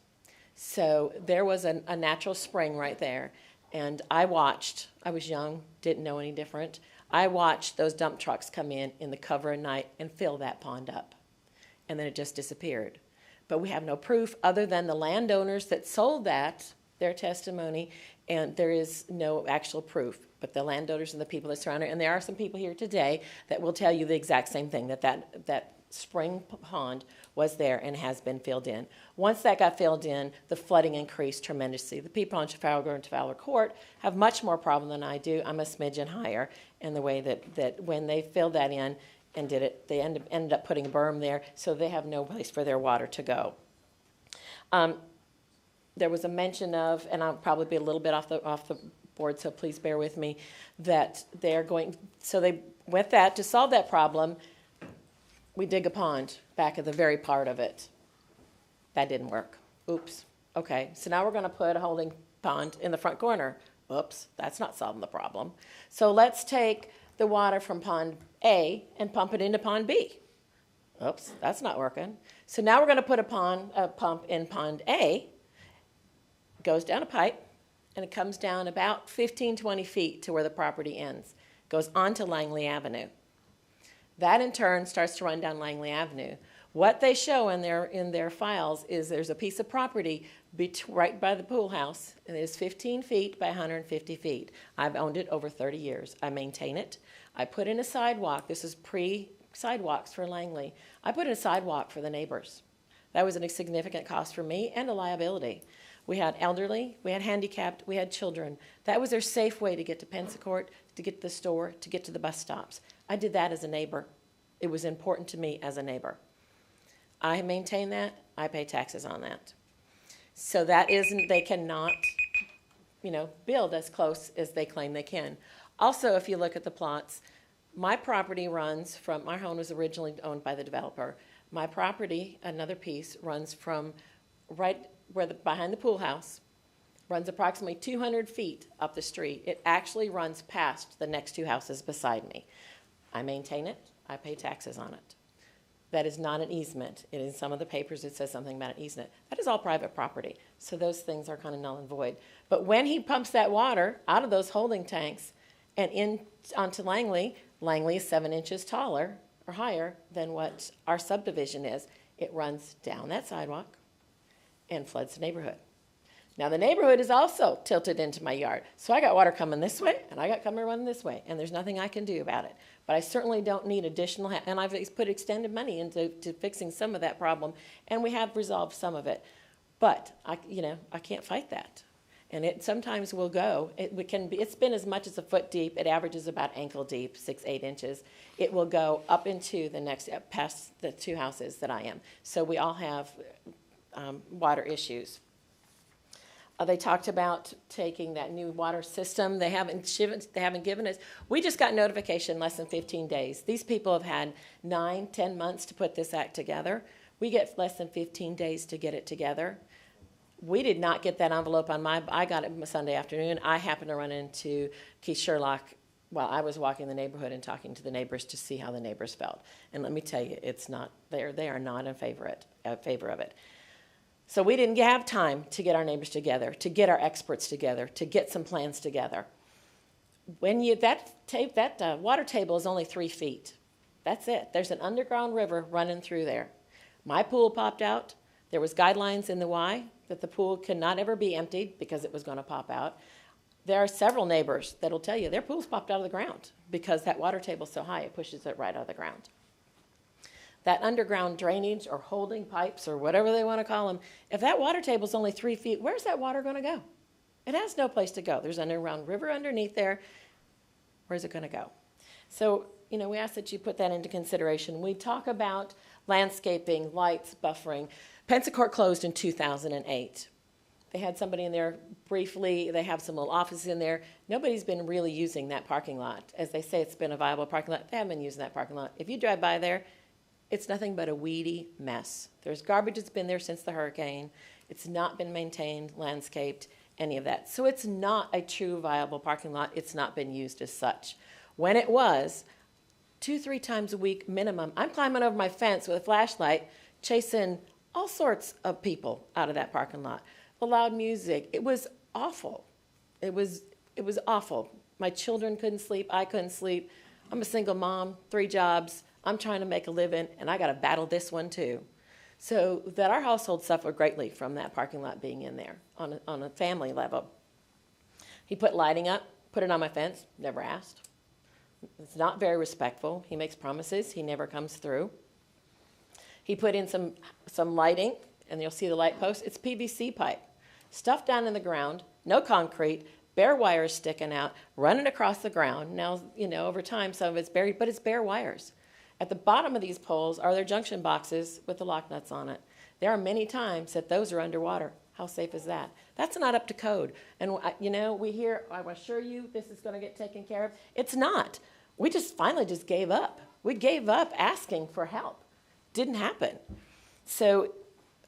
So there was a natural spring right there. And I was young, didn't know any different. I watched those dump trucks come in the cover of night and fill that pond up. And then it just disappeared. But we have no proof other than the landowners that sold that, their testimony, and there is no actual proof. But the landowners and the people that surround it, and there are some people here today that will tell you the exact same thing, that spring pond was there and has been filled in. Once that got filled in, the flooding increased tremendously. The people on Trafalgar and Trafalgar Court have much more problem than I do. I'm a smidgen higher in the way that when they filled that in and did it, they ended up putting a berm there, so they have no place for their water to go. There was a mention of, and I'll probably be a little bit off the board, so please bear with me, that they're going, so they with that, to solve that problem, we dig a pond back at the very part of it. That didn't work. Oops. Okay, so now we're going to put a holding pond in the front corner. Oops, that's not solving the problem. So let's take the water from pond A and pump it into pond B. Oops, that's not working. So now we're going to put a pump in pond A, goes down a pipe, and it comes down about 15, 20 feet to where the property ends. Goes onto Langley Avenue. That in turn starts to run down Langley Avenue. What they show in their files is there's a piece of property right by the pool house, and it is 15 feet by 150 feet. I've owned it over 30 years. I maintain it. I put in a sidewalk. This is pre-sidewalks for Langley. I put in a sidewalk for the neighbors. That was a significant cost for me and a liability. We had elderly, we had handicapped, we had children. That was their safe way to get to Pensacola, to get to the store, to get to the bus stops. I did that as a neighbor. It was important to me as a neighbor. I maintain that. I pay taxes on that. So that isn't, they cannot, build as close as they claim they can. Also, if you look at the plots, my property runs from, my home was originally owned by the developer. My property, another piece, runs from right where behind the pool house, runs approximately 200 feet up the street. It actually runs past the next two houses beside me. I maintain it. I pay taxes on it. That is not an easement. In some of the papers it says something about an easement. That is all private property. So those things are kind of null and void. But when he pumps that water out of those holding tanks and in onto Langley, Langley is 7 inches taller or higher than what our subdivision is. It runs down that sidewalk and floods the neighborhood. Now the neighborhood is also tilted into my yard. So I got water coming this way and I got coming running this way, and there's nothing I can do about it. But I certainly don't need additional, and I've put extended money into fixing some of that problem, and we have resolved some of it. But I can't fight that. And it sometimes will go, it's been as much as a foot deep. It averages about ankle deep, 6-8 inches. It will go up into the next, past the two houses that I am. So we all have water issues. They talked about taking that new water system. They haven't given us. We just got notification less than 15 days. These people have had 9, 10 months to put this act together. We get less than 15 days to get it together. We did not get that envelope on I got it Sunday afternoon. I happened to run into Keith Sherlock while I was walking the neighborhood and talking to the neighbors to see how the neighbors felt. And let me tell you, it's not, they are not in favor of it. So we didn't have time to get our neighbors together, to get our experts together, to get some plans together. When that water table is only 3 feet. That's it. There's an underground river running through there. My pool popped out. There was guidelines in the Y that the pool could not ever be emptied because it was going to pop out. There are several neighbors that will tell you their pools popped out of the ground because that water table is so high it pushes it right out of the ground. That underground drainage or holding pipes or whatever they want to call them, if that water table is only 3 feet, where's that water going to go? It has no place to go. There's an underground river underneath there. Where's it going to go? So, we ask that you put that into consideration. We talk about landscaping, lights, buffering. Pensacola closed in 2008. They had somebody in there briefly. They have some little offices in there. Nobody's been really using that parking lot. As they say, it's been a viable parking lot. They haven't been using that parking lot. If you drive by there, it's nothing but a weedy mess. There's garbage that's been there since the hurricane. It's not been maintained, landscaped, any of that. So it's not a true viable parking lot. It's not been used as such. When it was, 2-3 times a week minimum, I'm climbing over my fence with a flashlight, chasing all sorts of people out of that parking lot. The loud music. It was awful. It was awful. My children couldn't sleep. I couldn't sleep. I'm a single mom, 3 jobs. I'm trying to make a living, and I got to battle this one too. So that our household suffered greatly from that parking lot being in there on a family level. He put lighting up, put it on my fence, never asked. It's not very respectful. He makes promises. He never comes through. He put in some lighting, and you'll see the light post. It's PVC pipe, stuffed down in the ground, no concrete, bare wires sticking out, running across the ground. Now, over time, some of it's buried, but it's bare wires. At the bottom of these poles are their junction boxes with the lock nuts on it. There are many times that those are underwater. How safe is that? That's not up to code. And, we hear, I assure you this is going to get taken care of. It's not. We just finally just gave up. We gave up asking for help. Didn't happen. So,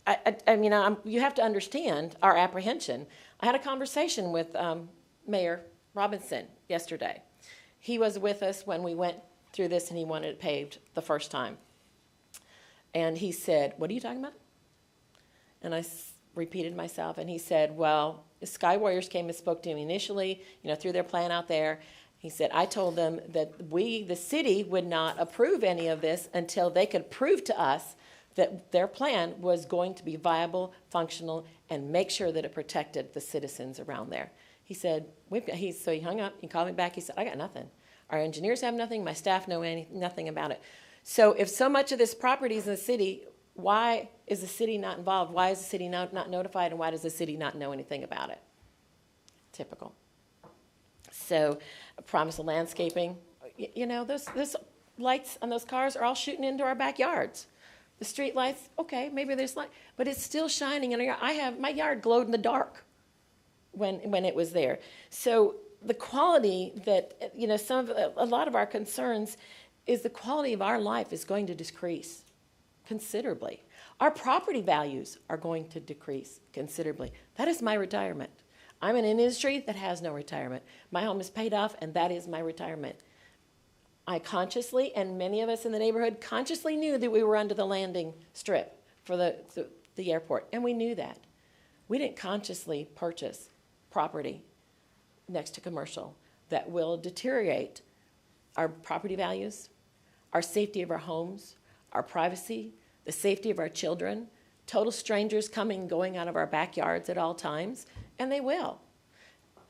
I mean, you have to understand our apprehension. I had a conversation with Mayor Robinson yesterday. He was with us when we went through this and he wanted it paved the first time. And he said, "What are you talking about?" And I repeated myself, and he said, "Well, the Sky Warriors came and spoke to me initially, through their plan out there." He said, "I told them that the city, would not approve any of this until they could prove to us that their plan was going to be viable, functional, and make sure that it protected the citizens around there." He said, so he hung up, he called me back, he said, "I got nothing. Our engineers have nothing, my staff know nothing about it." So if so much of this property is in the city, why is the city not involved? Why is the city not notified, and why does the city not know anything about it? Typical. So, promise of landscaping, those lights on those cars are all shooting into our backyards. The street lights, okay, maybe there's light, but it's still shining, and my yard glowed in the dark when it was there. So the quality that, a lot of our concerns is the quality of our life is going to decrease considerably. Our property values are going to decrease considerably. That is my retirement. I'm in an industry that has no retirement. My home is paid off, and that is my retirement. I consciously, and many of us in the neighborhood consciously knew that we were under the landing strip for the airport, and we knew that. We didn't consciously purchase property next to commercial that will deteriorate our property values, our safety of our homes, our privacy, the safety of our children, total strangers coming and going out of our backyards at all times, and they will.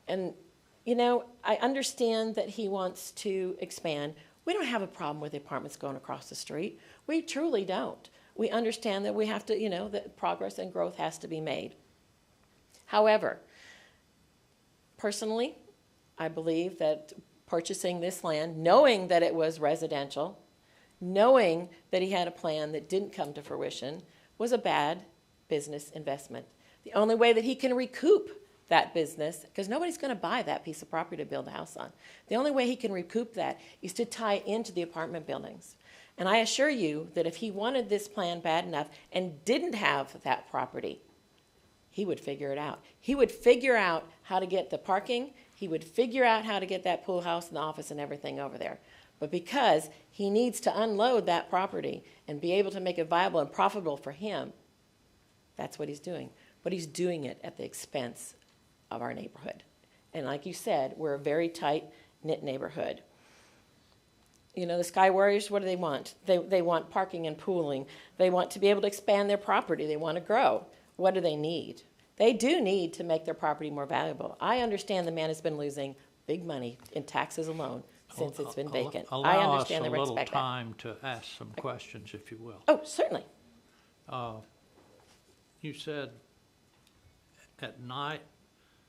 And, I understand that he wants to expand. We don't have a problem with the apartments going across the street. We truly don't. We understand that we have to, that progress and growth has to be made. However, personally, I believe that purchasing this land, knowing that it was residential, knowing that he had a plan that didn't come to fruition, was a bad business investment. The only way that he can recoup that business, because nobody's going to buy that piece of property to build a house on, the only way he can recoup that is to tie into the apartment buildings. And I assure you that if he wanted this plan bad enough and didn't have that property, he would figure it out. He would figure out how to get the parking. He would figure out how to get that pool house and the office and everything over there. But because he needs to unload that property and be able to make it viable and profitable for him, that's what he's doing. But he's doing it at the expense of our neighborhood. And like you said, we're a very tight-knit neighborhood. The Sky Warriors, what do they want? They want parking and pooling. They want to be able to expand their property. They want to grow. What do they need? They do need to make their property more valuable. I understand the man has been losing big money in taxes alone since it's been vacant. I understand and respect that. Allow us a little time to ask some questions, if you will. Oh, certainly. You said at night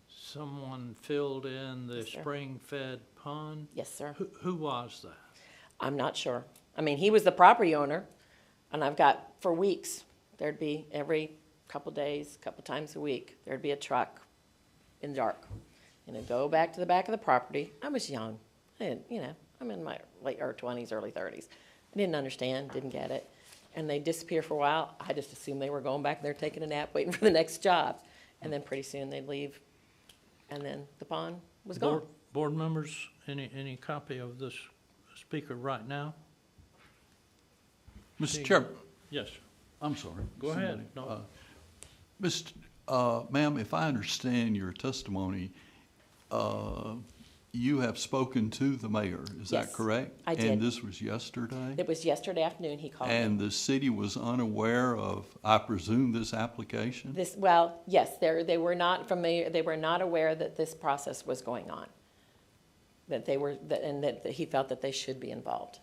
someone filled in the Yes, sir. spring-fed pond? Yes, sir. Who was that? I'm not sure. I mean, he was the property owner, and I've got, for weeks, there'd be every couple days, couple times a week, there'd be a truck in the dark. And it'd go back to the back of the property. I was young. I'm in my late 20s, early 30s. I didn't understand, didn't get it. And they'd disappear for a while. I just assumed they were going back there taking a nap, waiting for the next job. And then pretty soon they'd leave, and then the pond was gone. Board members, any copy of this speaker right now? Mr. Chairman, Yes, I'm sorry. go ahead. No. Ma'am, if I understand your testimony, you have spoken to the mayor, is that Yes, correct? I did. And this was yesterday? It was yesterday afternoon he called And me. the city was unaware of, I presume, this application? Yes, they were not familiar, they were not aware that this process was going on. And that he felt that they should be involved.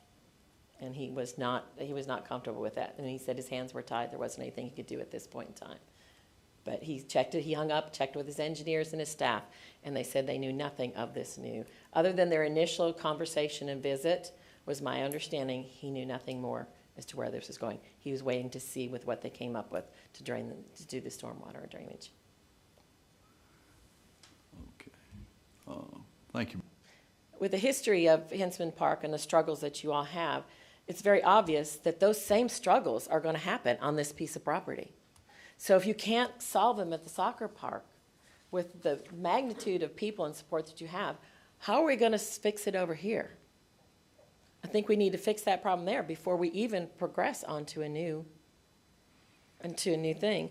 And he was not comfortable with that. And he said his hands were tied, there wasn't anything he could do at this point in time. But he checked it, he hung up, checked with his engineers and his staff, and they said they knew nothing of this new. Other than their initial conversation and visit, was my understanding, he knew nothing more as to where this was going. He was waiting to see with what they came up with to do the stormwater drainage. Okay. Thank you. with the history of Hinsman Park and the struggles that you all have, it's very obvious that those same struggles are going to happen on this piece of property. So if you can't solve them at the soccer park with the magnitude of people and support that you have, how are we going to fix it over here? I think we need to fix that problem there before we even progress onto a new thing.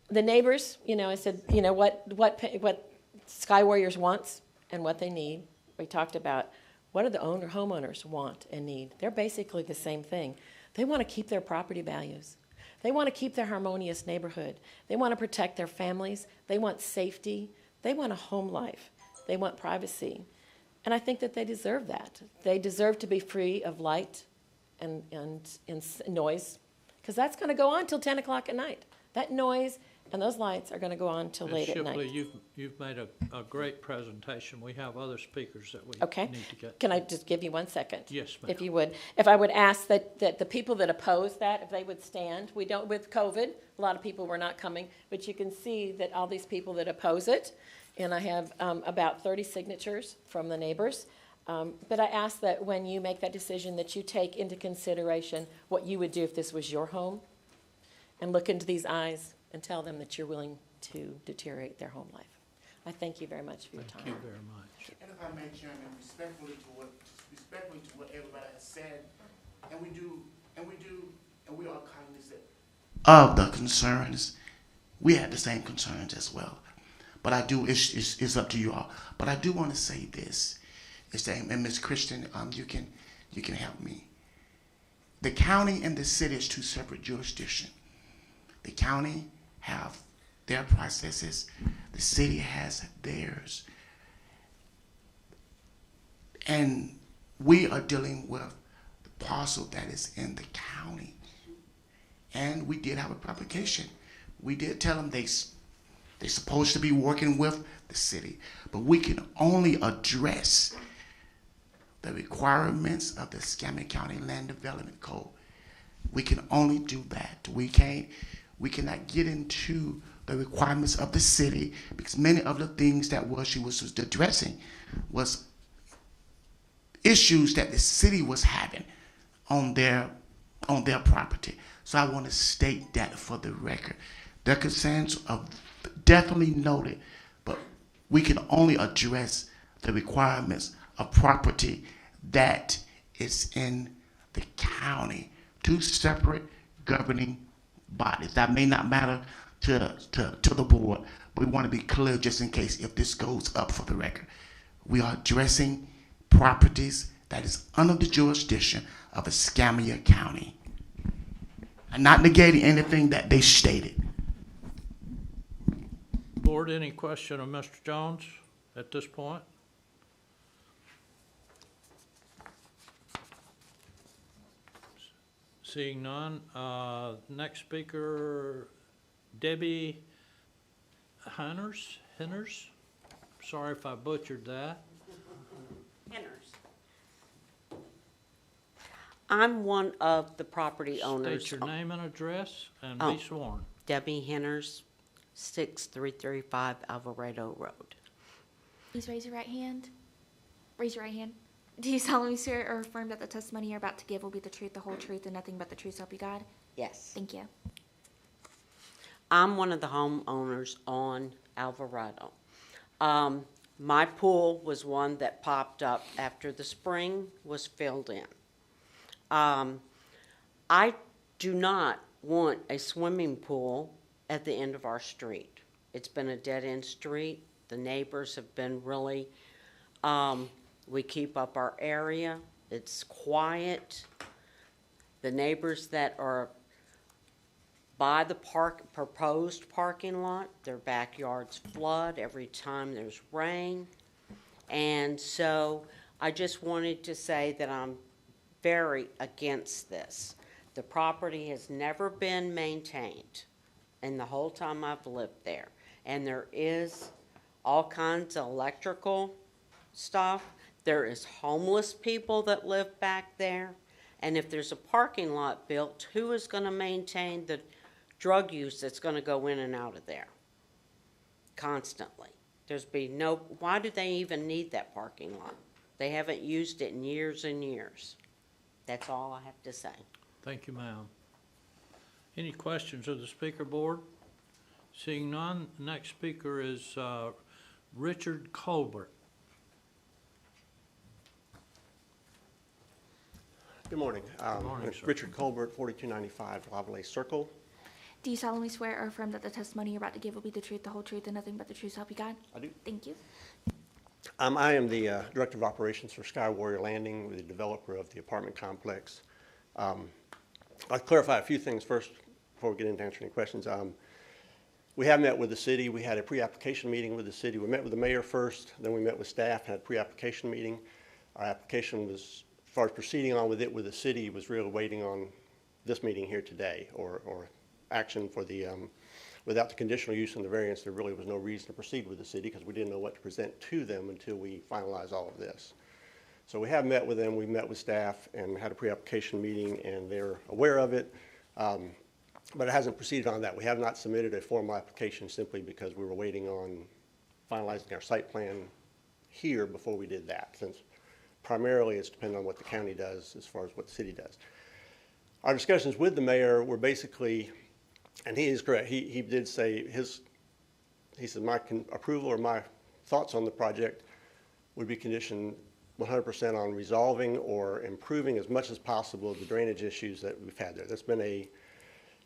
The neighbors, I said, what Sky Warriors wants and what they need. We talked about what do the homeowners want and need. They're basically the same thing. They want to keep their property values. They want to keep their harmonious neighborhood. They want to protect their families. They want safety. They want a home life. They want privacy. And I think that they deserve that. They deserve to be free of light and noise, because that's going to go on till 10 o'clock at night. That noise and those lights are going to go on till late at night. Ms. Shipley, you've made a great presentation. We have other speakers that we Okay. need to get. Can I just give you 1 second? Yes, ma'am. If you would. If I would ask that the people that oppose that, if they would stand. We don't, with COVID, a lot of people were not coming, but you can see that all these people that oppose it, and I have about 30 signatures from the neighbors. But I ask that when you make that decision that you take into consideration what you would do if this was your home, and look into these eyes and tell them that you're willing to deteriorate their home life. I thank you very much for your time. Thank you very much. And if I may, Chairman, respectfully to what everybody has said, and we are cognizant of the concerns. We had the same concerns as well. But I do, it's up to you all. But I do want to say this, is that, and Ms. Christian, you can help me. The county and the city is two separate jurisdictions. The county have their processes. The city has theirs. And we are dealing with the parcel that is in the county. And we did have a publication. We did tell them they're supposed to be working with the city, but we can only address the requirements of the Escambia County Land Development Code. We can only do that. We cannot get into the requirements of the city, because many of the things that she was addressing was issues that the city was having on their property. So I want to state that for the record. Their concerns are definitely noted, but we can only address the requirements of property that is in the county. Two separate governing bodies. That may not matter to the board. We want to be clear just in case if this goes up for the record. We are addressing properties that is under the jurisdiction of Escambia County. And not negating anything that they stated. Board, any question of Mr. Jones at this point? Seeing none, next speaker, Debbie Henners? Sorry if I butchered that. I'm one of the property owners. State your name and address and be sworn. Debbie Henners, 6335 Alvarado Road. Please raise your right hand. Raise your right hand. Do you solemnly swear or affirm that the testimony you're about to give will be the truth, the whole truth, and nothing but the truth, so help you God? Yes. Thank you. I'm one of the homeowners on Alvarado. My pool was one that popped up after the spring was filled in. I do not want a swimming pool at the end of our street. It's been a dead-end street. The neighbors have been really, we keep up our area. It's quiet. The neighbors that are by the proposed parking lot, their backyards flood every time there's rain. And so I just wanted to say that I'm very against this. The property has never been maintained in the whole time I've lived there. And there is all kinds of electrical stuff. There is homeless people that live back there. And if there's a parking lot built, who is going to maintain the drug use that's going to go in and out of there constantly? Why do they even need that parking lot? They haven't used it in years and years. That's all I have to say. Thank you, ma'am. Any questions of the speaker board? Seeing none, the next speaker is Richard Colbert. Good morning. Morning, sir. Richard Colbert, 4295 Lavallee Circle. Do you solemnly swear or affirm that the testimony you're about to give will be the truth, the whole truth, and nothing but the truth, so help you God? I do. Thank you. I am the Director of Operations for Sky Warrior Landing, the developer of the apartment complex. I'll clarify a few things first before we get into answering any questions. We have met with the city. We had a pre-application meeting with the city. We met with the mayor first, then we met with staff, had a pre-application meeting. Our application was, as far as proceeding on with it with the city, was really waiting on this meeting here today, or action for the, without the conditional use and the variance, there really was no reason to proceed with the city because we didn't know what to present to them until we finalized all of this. So we have met with them, we met with staff and had a pre-application meeting, and they're aware of it, but it hasn't proceeded on that. We have not submitted a formal application simply because we were waiting on finalizing our site plan here before we did that, since primarily it's dependent on what the county does as far as what the city does. Our discussions with the mayor were basically, and he is correct, he did say he said my approval or my thoughts on the project would be conditioned 100% on resolving or improving as much as possible the drainage issues that we've had there. That's been a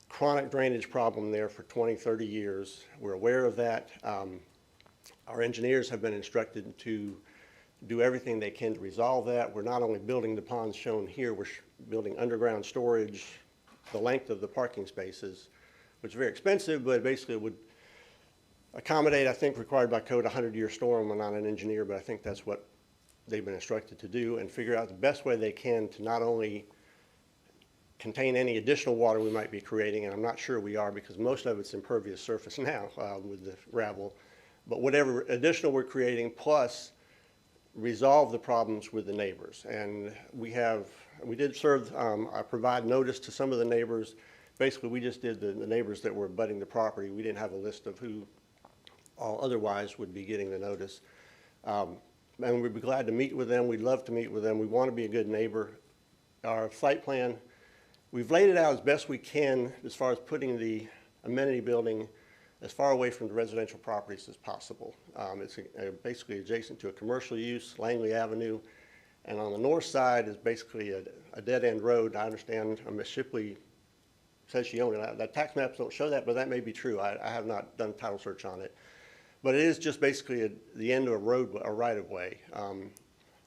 chronic drainage problem there for 20, 30 years. We're aware of that. Our engineers have been instructed to do everything they can to resolve that. We're not only building the ponds shown here, we're building underground storage, the length of the parking spaces, which is very expensive, but basically would accommodate, I think, required by code, a 100-year storm. I'm not an engineer, but I think that's what they've been instructed to do, and figure out the best way they can to not only contain any additional water we might be creating, and I'm not sure we are because most of it's impervious surface now with the gravel, but whatever additional we're creating, plus resolve the problems with the neighbors. And we did serve, I provide notice to some of the neighbors. Basically, we just did the neighbors that were abutting the property. We didn't have a list of who all otherwise would be getting the notice. And we'd be glad to meet with them. We'd love to meet with them. We want to be a good neighbor. Our site plan, we've laid it out as best we can as far as putting the amenity building as far away from the residential properties as possible. It's basically adjacent to a commercial use, Langley Avenue, and on the north side is basically a dead-end road. I understand Ms. Shipley says she owned it. The tax maps don't show that, but that may be true. I have not done a title search on it. But it is just basically the end of a road, a right-of-way.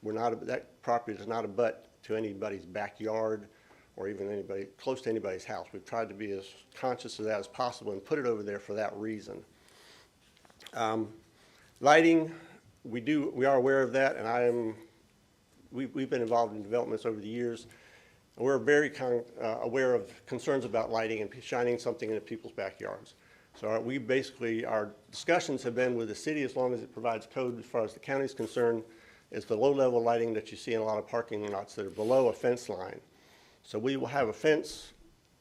That property does not abut to anybody's backyard or even anybody close to anybody's house. We've tried to be as conscious of that as possible and put it over there for that reason. Lighting, we are aware of that, and we've been involved in developments over the years. And we're very aware of concerns about lighting and shining something into people's backyards. So our discussions have been with the city, as long as it provides code as far as the county is concerned, is the low-level lighting that you see in a lot of parking lots that are below a fence line. So we will have a fence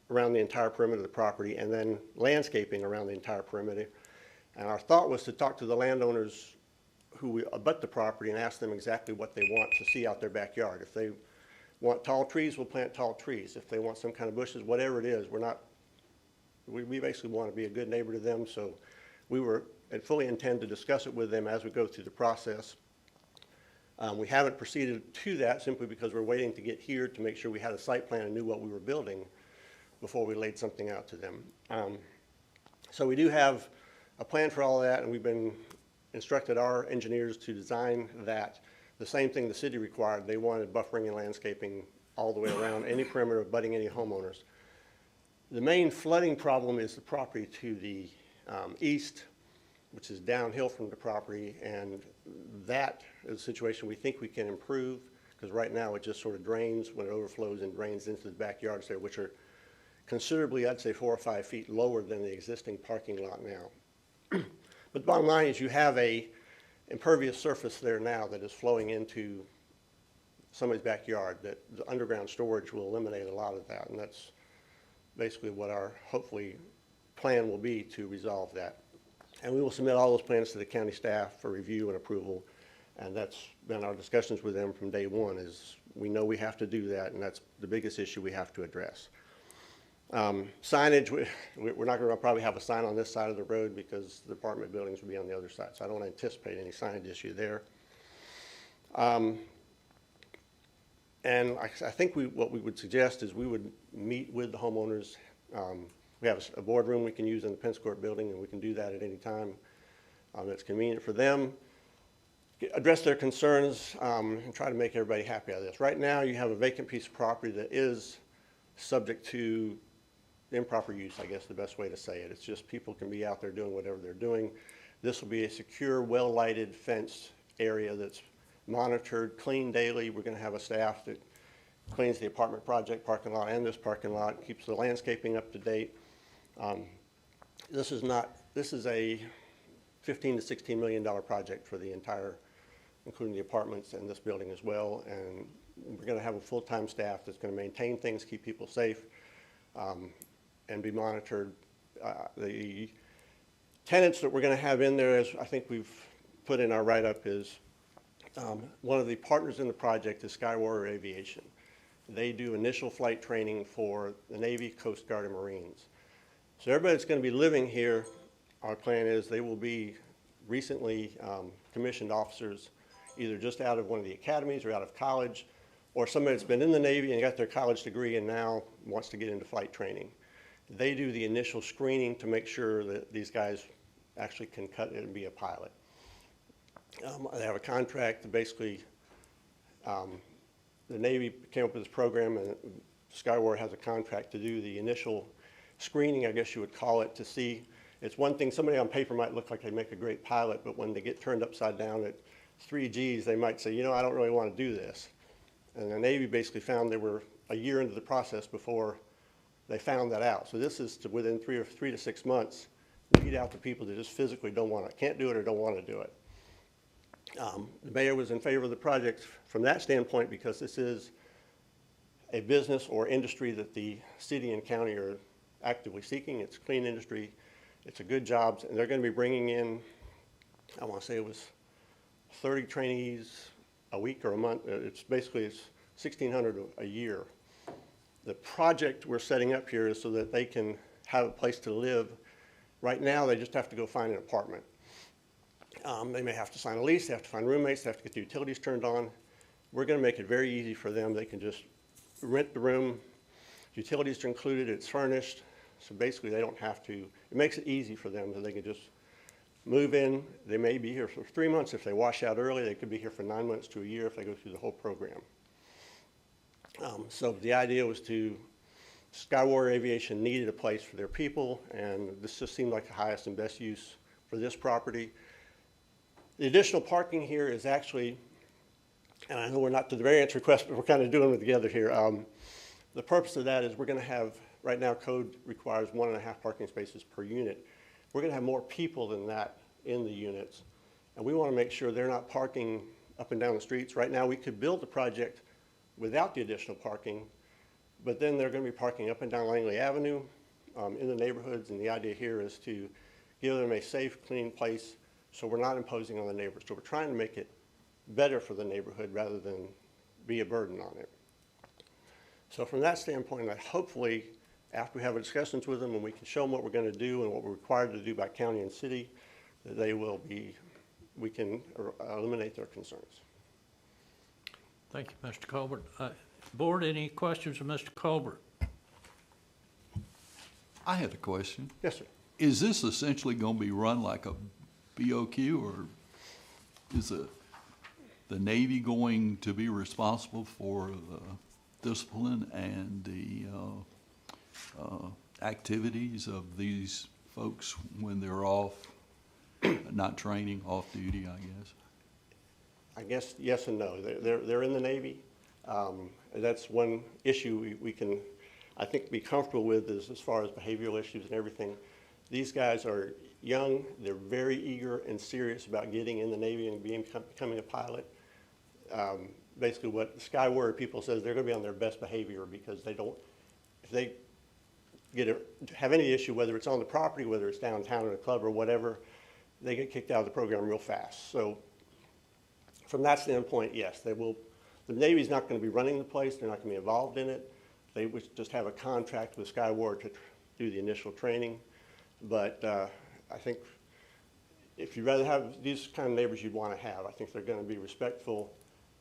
around the entire perimeter of the property and then landscaping around the entire perimeter. And our thought was to talk to the landowners who abut the property and ask them exactly what they want to see out their backyard. If they want tall trees, we'll plant tall trees. If they want some kind of bushes, whatever it is, we basically want to be a good neighbor to them, so we fully intend to discuss it with them as we go through the process. We haven't proceeded to that simply because we're waiting to get here to make sure we had a site plan and knew what we were building before we laid something out to them. So we do have a plan for all that, and we've been instructed our engineers to design that. The same thing the city required. They wanted buffering and landscaping all the way around any perimeter abutting any homeowners. The main flooding problem is the property to the east, which is downhill from the property, and that is a situation we think we can improve, because right now it just sort of drains when it overflows and drains into the backyards there, which are considerably, I'd say, 4 or 5 feet lower than the existing parking lot now. But the bottom line is you have a impervious surface there now that is flowing into somebody's backyard, that the underground storage will eliminate a lot of that, and that's basically what our, hopefully, plan will be to resolve that. And we will submit all those plans to the county staff for review and approval And that's been our discussions with them from day one, is we know we have to do that, and that's the biggest issue we have to address. Signage, we're not going to probably have a sign on this side of the road because the apartment buildings will be on the other side, so I don't anticipate any signage issue there. And I think what we would suggest is we would meet with the homeowners. We have a boardroom we can use in the Pence Court building, and we can do that at any time that's convenient for them. Address their concerns and try to make everybody happy out of this. Right now, you have a vacant piece of property that is subject to improper use, I guess the best way to say it. It's just people can be out there doing whatever they're doing. This will be a secure, well-lighted, fenced area that's monitored, cleaned daily. We're going to have a staff that cleans the apartment project parking lot and this parking lot, keeps the landscaping up to date. This is a $15 to $16 million project for the entire, including the apartments and this building as well. And we're going to have a full-time staff that's going to maintain things, keep people safe, and be monitored. The tenants that we're going to have in there, as I think we've put in our write-up, is one of the partners in the project is Sky Warrior Aviation. They do initial flight training for the Navy, Coast Guard, and Marines. So everybody that's going to be living here, our plan is they will be recently commissioned officers, either just out of one of the academies or out of college, or somebody that's been in the Navy and got their college degree and now wants to get into flight training. They do the initial screening to make sure that these guys actually can cut it and be a pilot. They have a contract to basically, the Navy came up with this program, and Sky Warrior has a contract to do the initial screening, I guess you would call it, to see. It's one thing, somebody on paper might look like they make a great pilot, but when they get turned upside down at 3 Gs, they might say, you know, I don't really want to do this. And the Navy basically found they were a year into the process before they found that out. So this is to within 3 to 6 months, weed out the people that just physically don't want it, can't do it or don't want to do it. The mayor was in favor of the project from that standpoint because this is a business or industry that the city and county are actively seeking. It's a clean industry. It's a good jobs, and they're going to be bringing in, I want to say it was 30 trainees a week or a month. It's 1,600 a year. The project we're setting up here is so that they can have a place to live. Right now, they just have to go find an apartment. They may have to sign a lease, they have to find roommates, they have to get the utilities turned on. We're going to make it very easy for them. They can just rent the room. Utilities are included, it's furnished. So basically, they don't have to, it makes it easy for them so they can just move in. They may be here for 3 months. If they wash out early, they could be here for 9 months to a year if they go through the whole program. So the idea was Sky Warrior Aviation needed a place for their people, and this just seemed like the highest and best use for this property. The additional parking here is actually, and I know we're not to the variance request, but we're kind of doing it together here. The purpose of that is we're going to have, right now code requires 1.5 parking spaces per unit. We're going to have more people than that in the units, and we want to make sure they're not parking up and down the streets. Right now we could build the project without the additional parking, but then they're going to be parking up and down Langley Avenue in the neighborhoods, and the idea here is to give them a safe, clean place so we're not imposing on the neighbors. So we're trying to make it better for the neighborhood rather than be a burden on it. So from that standpoint, hopefully after we have discussions with them and we can show them what we're going to do and what we're required to do by county and city, that they will be, we can eliminate their concerns. Thank you, Mr. Colbert. Board, any questions of Mr. Colbert? I had a question. Yes, sir. Is this essentially going to be run like a BOQ, or is the Navy going to be responsible for the discipline and the activities of these folks when they're off, not training, off duty, I guess? I guess yes and no. They're in the Navy. That's one issue we can, I think, be comfortable with is as far as behavioral issues and everything. These guys are young. They're very eager and serious about getting in the Navy and becoming a pilot. Basically what the Sky Warrior people says, they're going to be on their best behavior because they don't, if they have any issue, whether it's on the property, whether it's downtown in a club or whatever, they get kicked out of the program real fast. So from that standpoint, yes, they will. The Navy's not going to be running the place. They're not going to be involved in it. They would just have a contract with Skyward to do the initial training. But I think if you'd rather have these kind of neighbors you'd want to have, I think they're going to be respectful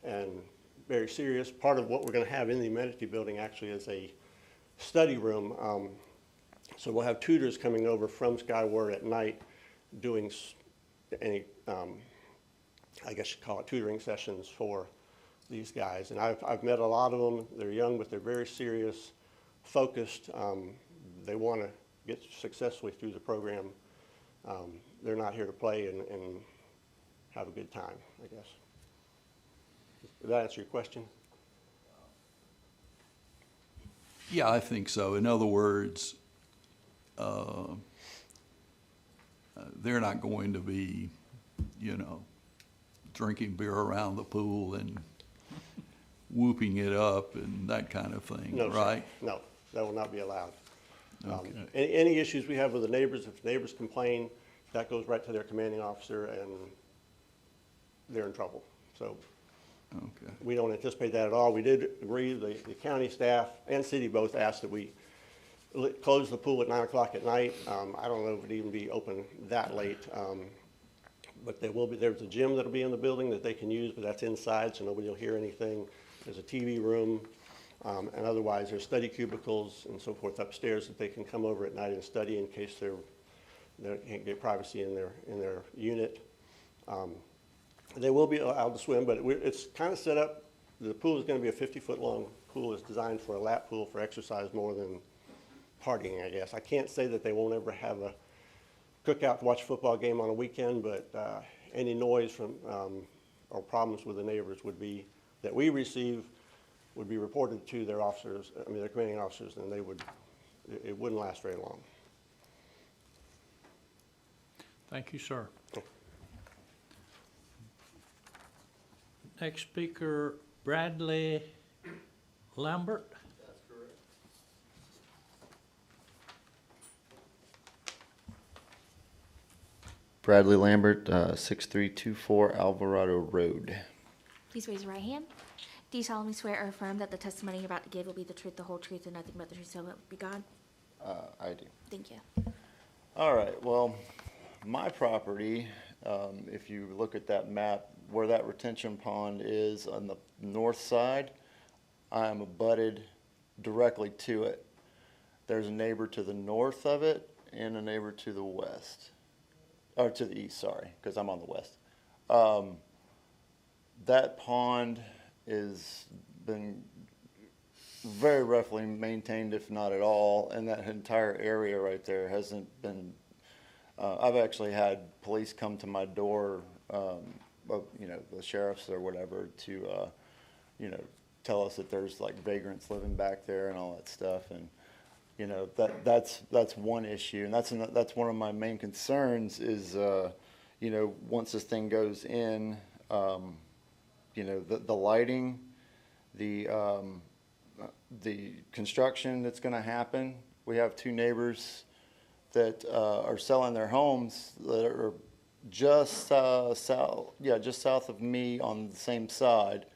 and very serious. Part of what we're going to have in the amenity building actually is a study room. So we'll have tutors coming over from Skyward at night doing any, I guess you'd call it tutoring sessions for these guys. And I've met a lot of them. They're young, but they're very serious, focused. They want to get successfully through the program. They're not here to play and have a good time, I guess. Did that answer your question? Yeah, I think so. In other words, they're not going to be, you know, drinking beer around the pool and whooping it up and that kind of thing, No, sir. right? No, that will not be allowed. Okay. Any issues we have with the neighbors, if neighbors complain, that goes right to their commanding officer and they're in trouble. So Okay. we don't anticipate that at all. We did agree, the county staff and city both asked that we close the pool at 9 o'clock at night. I don't know if it'd even be open that late. But there's a gym that'll be in the building that they can use, but that's inside, so nobody will hear anything. There's a TV room, and otherwise there's study cubicles and so forth upstairs that they can come over at night and study in case they can't get privacy in their unit. They will be allowed to swim, but it's kind of set up. The pool is going to be a 50-foot long pool. It's designed for a lap pool for exercise more than partying, I guess. I can't say that they won't ever have a cookout to watch a football game on a weekend, but any noise from or problems with the neighbors that we receive would be reported to their officers, their commanding officers, and it wouldn't last very long. Thank you, sir. Next speaker, Bradley Lambert. That's correct. Bradley Lambert, 6324 Alvarado Road. Please raise your right hand. Do you solemnly swear or affirm that the testimony you're about to give will be the truth, the whole truth, and nothing but the truth, so help you God? I do. Thank you. All right, well, my property, if you look at that map, where that retention pond is on the north side, I am abutted directly to it. There's a neighbor to the north of it and a neighbor to the west, or to the east, sorry, because I'm on the west. That pond has been very roughly maintained, if not at all, and that entire area right there hasn't been, I've actually had police come to my door, the sheriffs or whatever, to, tell us that there's like vagrants living back there and all that stuff. And, that's one issue. And that's one of my main concerns is, once this thing goes in, the lighting, the construction that's going to happen. We have two neighbors that are selling their homes that are just south of me on the same side.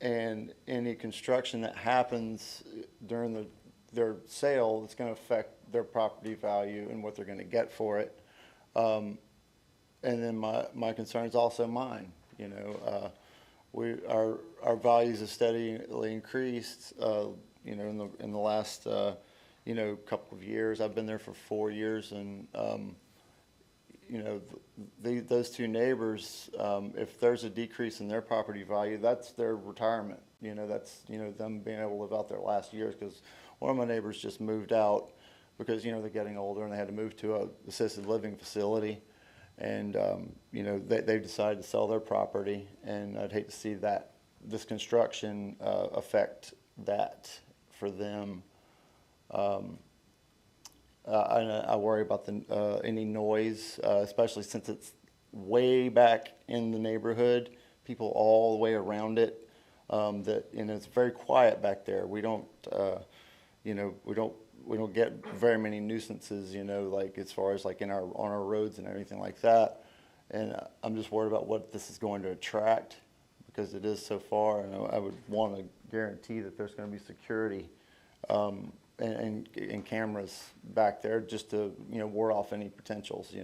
And any construction that happens during their sale, it's going to affect their property value and what they're going to get for it. And then my concern is also mine. Our values have steadily increased. In the last couple of years. I've been there for 4 years, and those two neighbors, if there's a decrease in their property value, that's their retirement. That's them being able to live out their last years. Because one of my neighbors just moved out because they're getting older and they had to move to a assisted living facility. And, they've decided to sell their property, and I'd hate to see this construction affect that for them. I worry about any noise, especially since it's way back in the neighborhood, people all the way around it, it's very quiet back there. We don't get very many nuisances, like as far as like on our roads and everything like that. And I'm just worried about what this is going to attract, because it is so far, and I would want to guarantee that there's going to be security and cameras back there just to, ward off any potentials,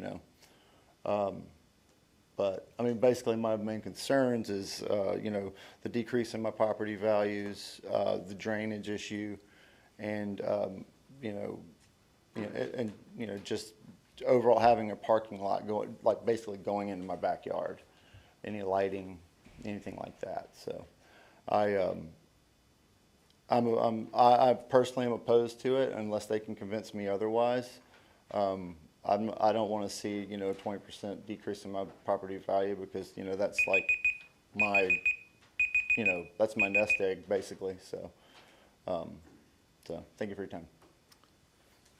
But, I mean, basically my main concerns is, the decrease in my property values, the drainage issue, and, just overall having a parking lot basically going into my backyard, any lighting, anything like that. So I personally am opposed to it unless they can convince me otherwise. I don't want to see, a 20% decrease in my property value, because, that's like my, that's my nest egg basically. So, thank you for your time.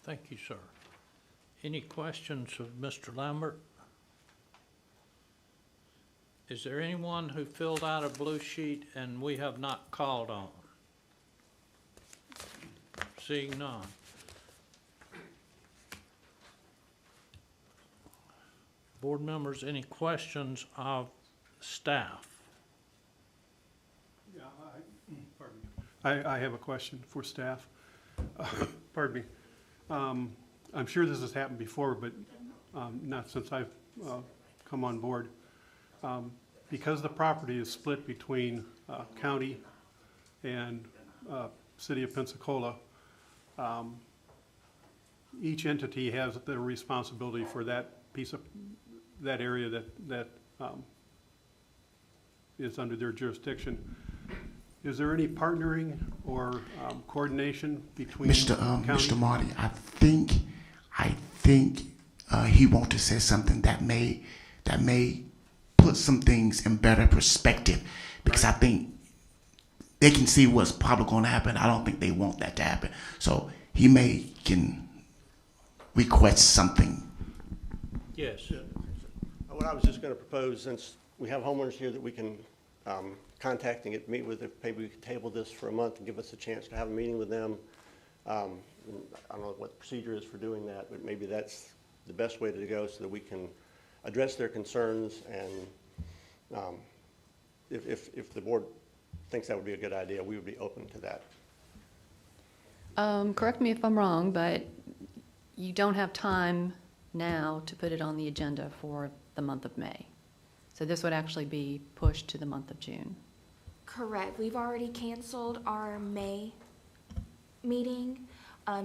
Thank you, sir. Any questions of Mr. Lambert? Is there anyone who filled out a blue sheet and we have not called on? Seeing none. Board members, any questions of staff? Yeah, pardon me. I have a question for staff. Pardon me. I'm sure this has happened before, but not since I've come on board. Because the property is split between county and city of Pensacola, each entity has the responsibility for that piece of that area that is under their jurisdiction. Is there any partnering or coordination between county? Mr. Marty, I think he wants to say something that may put some things in better perspective, because I think they can see what's probably going to happen. I don't think they want that to happen. So he can request something. Yes. What I was just going to propose, since we have homeowners here that we can contact and meet with, if maybe we could table this for a month and give us a chance to have a meeting with them. I don't know what the procedure is for doing that, but maybe that's the best way to go so that we can address their concerns, and if the board thinks that would be a good idea, we would be open to that. Correct me if I'm wrong, but you don't have time now to put it on the agenda for the month of May. So this would actually be pushed to the month of June. Correct. We've already canceled our May meeting,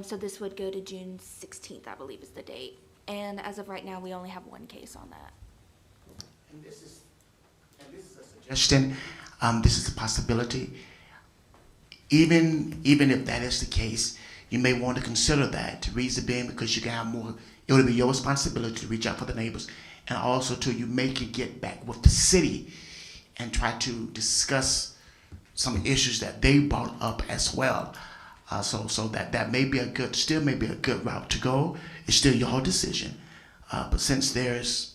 so this would go to June 16th, I believe is the date. And as of right now, we only have one case on that. And this is a suggestion. This is a possibility. Even if that is the case, you may want to consider that. Reason being, because you can have more. It would be your responsibility to reach out for the neighbors, and also to you may can get back with the city and try to discuss some issues that they brought up as well. So that may be still may be a good route to go. It's still your decision. But since because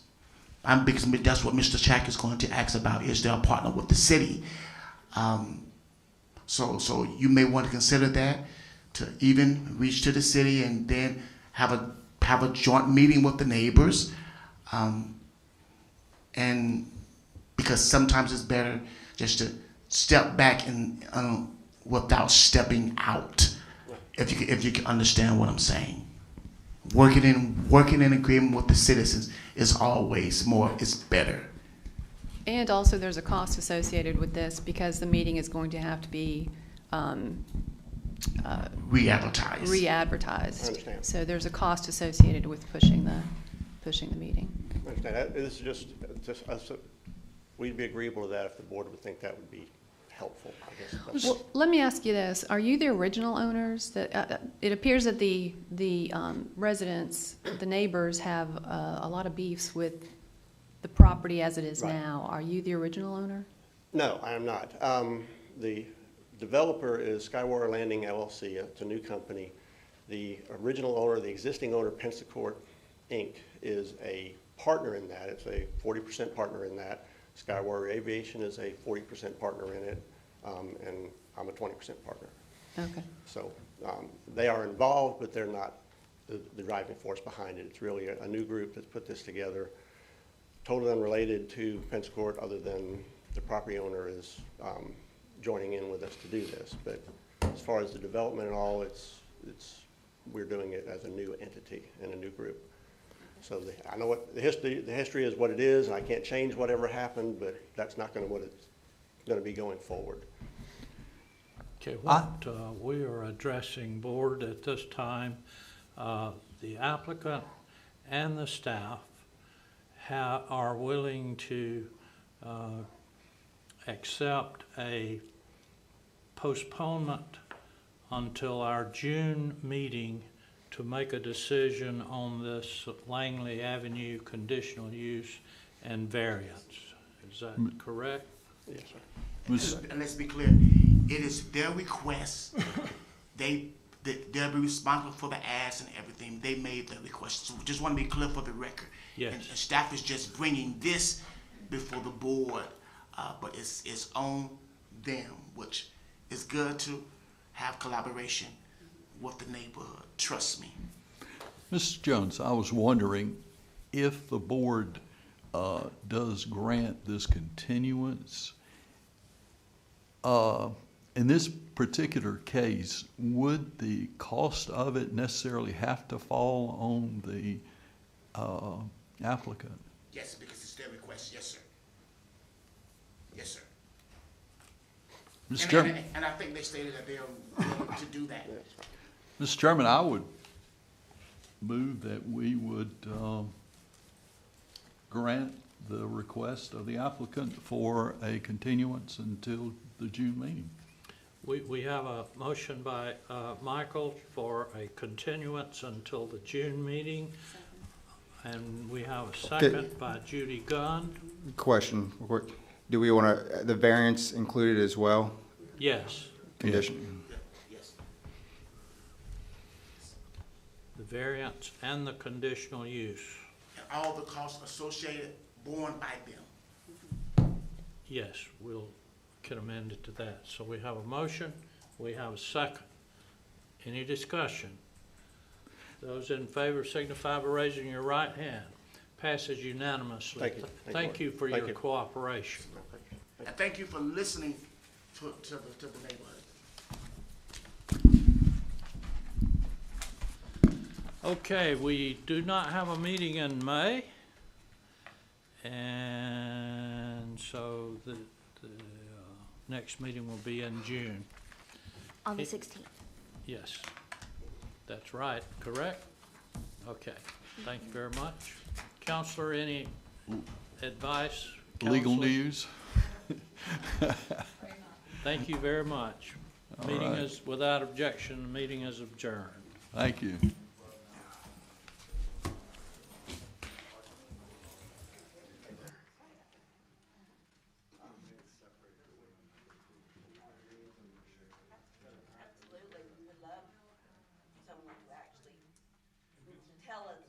that's what Mr. Chack is going to ask about, is there a partner with the city? So you may want to consider that, to even reach to the city and then have a joint meeting with the neighbors. And because sometimes it's better just to step back and without stepping out, if you can understand what I'm saying. Working in agreement with the citizens is always it's better. And also there's a cost associated with this, because the meeting is going to have to be re-advertised. Re-advertised. I understand. So there's a cost associated with pushing the meeting. I understand. This is just us. We'd be agreeable to that if the board would think that would be helpful, I guess. Well, let me ask you this. Are you the original owners? It appears that the residents, the neighbors, have a lot of beefs with the property as it is Right. now. Are you the original owner? No, I am not. The developer is Skywater Landing LLC. It's a new company. The original owner, the existing owner, Pensacola Inc., is a partner in that. It's a 40% partner in that. Skywater Aviation is a 40% partner in it, and I'm a 20% partner. Okay. So they are involved, but they're not the driving force behind it. It's really a new group that's put this together totally unrelated to Pence Court, other than the property owner is joining in with us to do this. But as far as the development and all, we're doing it as a new entity and a new group. So I know what the history is what it is, and I can't change whatever happened, but that's not what it's going to be going forward. Okay, what we are addressing, board, at this time, the applicant and the staff are willing to accept a postponement until our June meeting to make a decision on this Langley Avenue conditional use and variance. Is that correct? Yes, sir. And let's be clear, it is their request. They'll be responsible for the ads and everything. They made the request. So we just want to be clear for the record. Yes. And staff is just bringing this before the board, but it's on them, which is good to have collaboration with the neighborhood. Trust me. Mr. Jones, I was wondering if the board does grant this continuance, in this particular case, would the cost of it necessarily have to fall on the applicant? Yes, because it's their request. Yes, sir. Yes, sir. Mr. Chairman, And I think they stated that they're willing to do that. Mr. Chairman, I would move that we would grant the request of the applicant for a continuance until the June meeting. We have a motion by Michael for a continuance until the June meeting, and we have a second by Judy Gunn. Question, do we want the variance included as well? Yes, Condition? Yes. the variance and the conditional use. And all the costs associated borne by them. Yes, we'll can amend it to that. So we have a motion, we have a second. Any discussion? Those in favor signify by raising your right hand. Passes unanimously. Thank you. Thank you for your cooperation. And thank you for listening to the neighborhood. Okay, we do not have a meeting in May, and so the next meeting will be in June. On the 16th. Yes, that's right, correct? Okay, thank you very much. Counselor, any advice? Legal Counselor? news? Thank you very much. All Meeting right. is, without objection, the meeting is adjourned. Thank you. Absolutely, we would love someone to actually tell us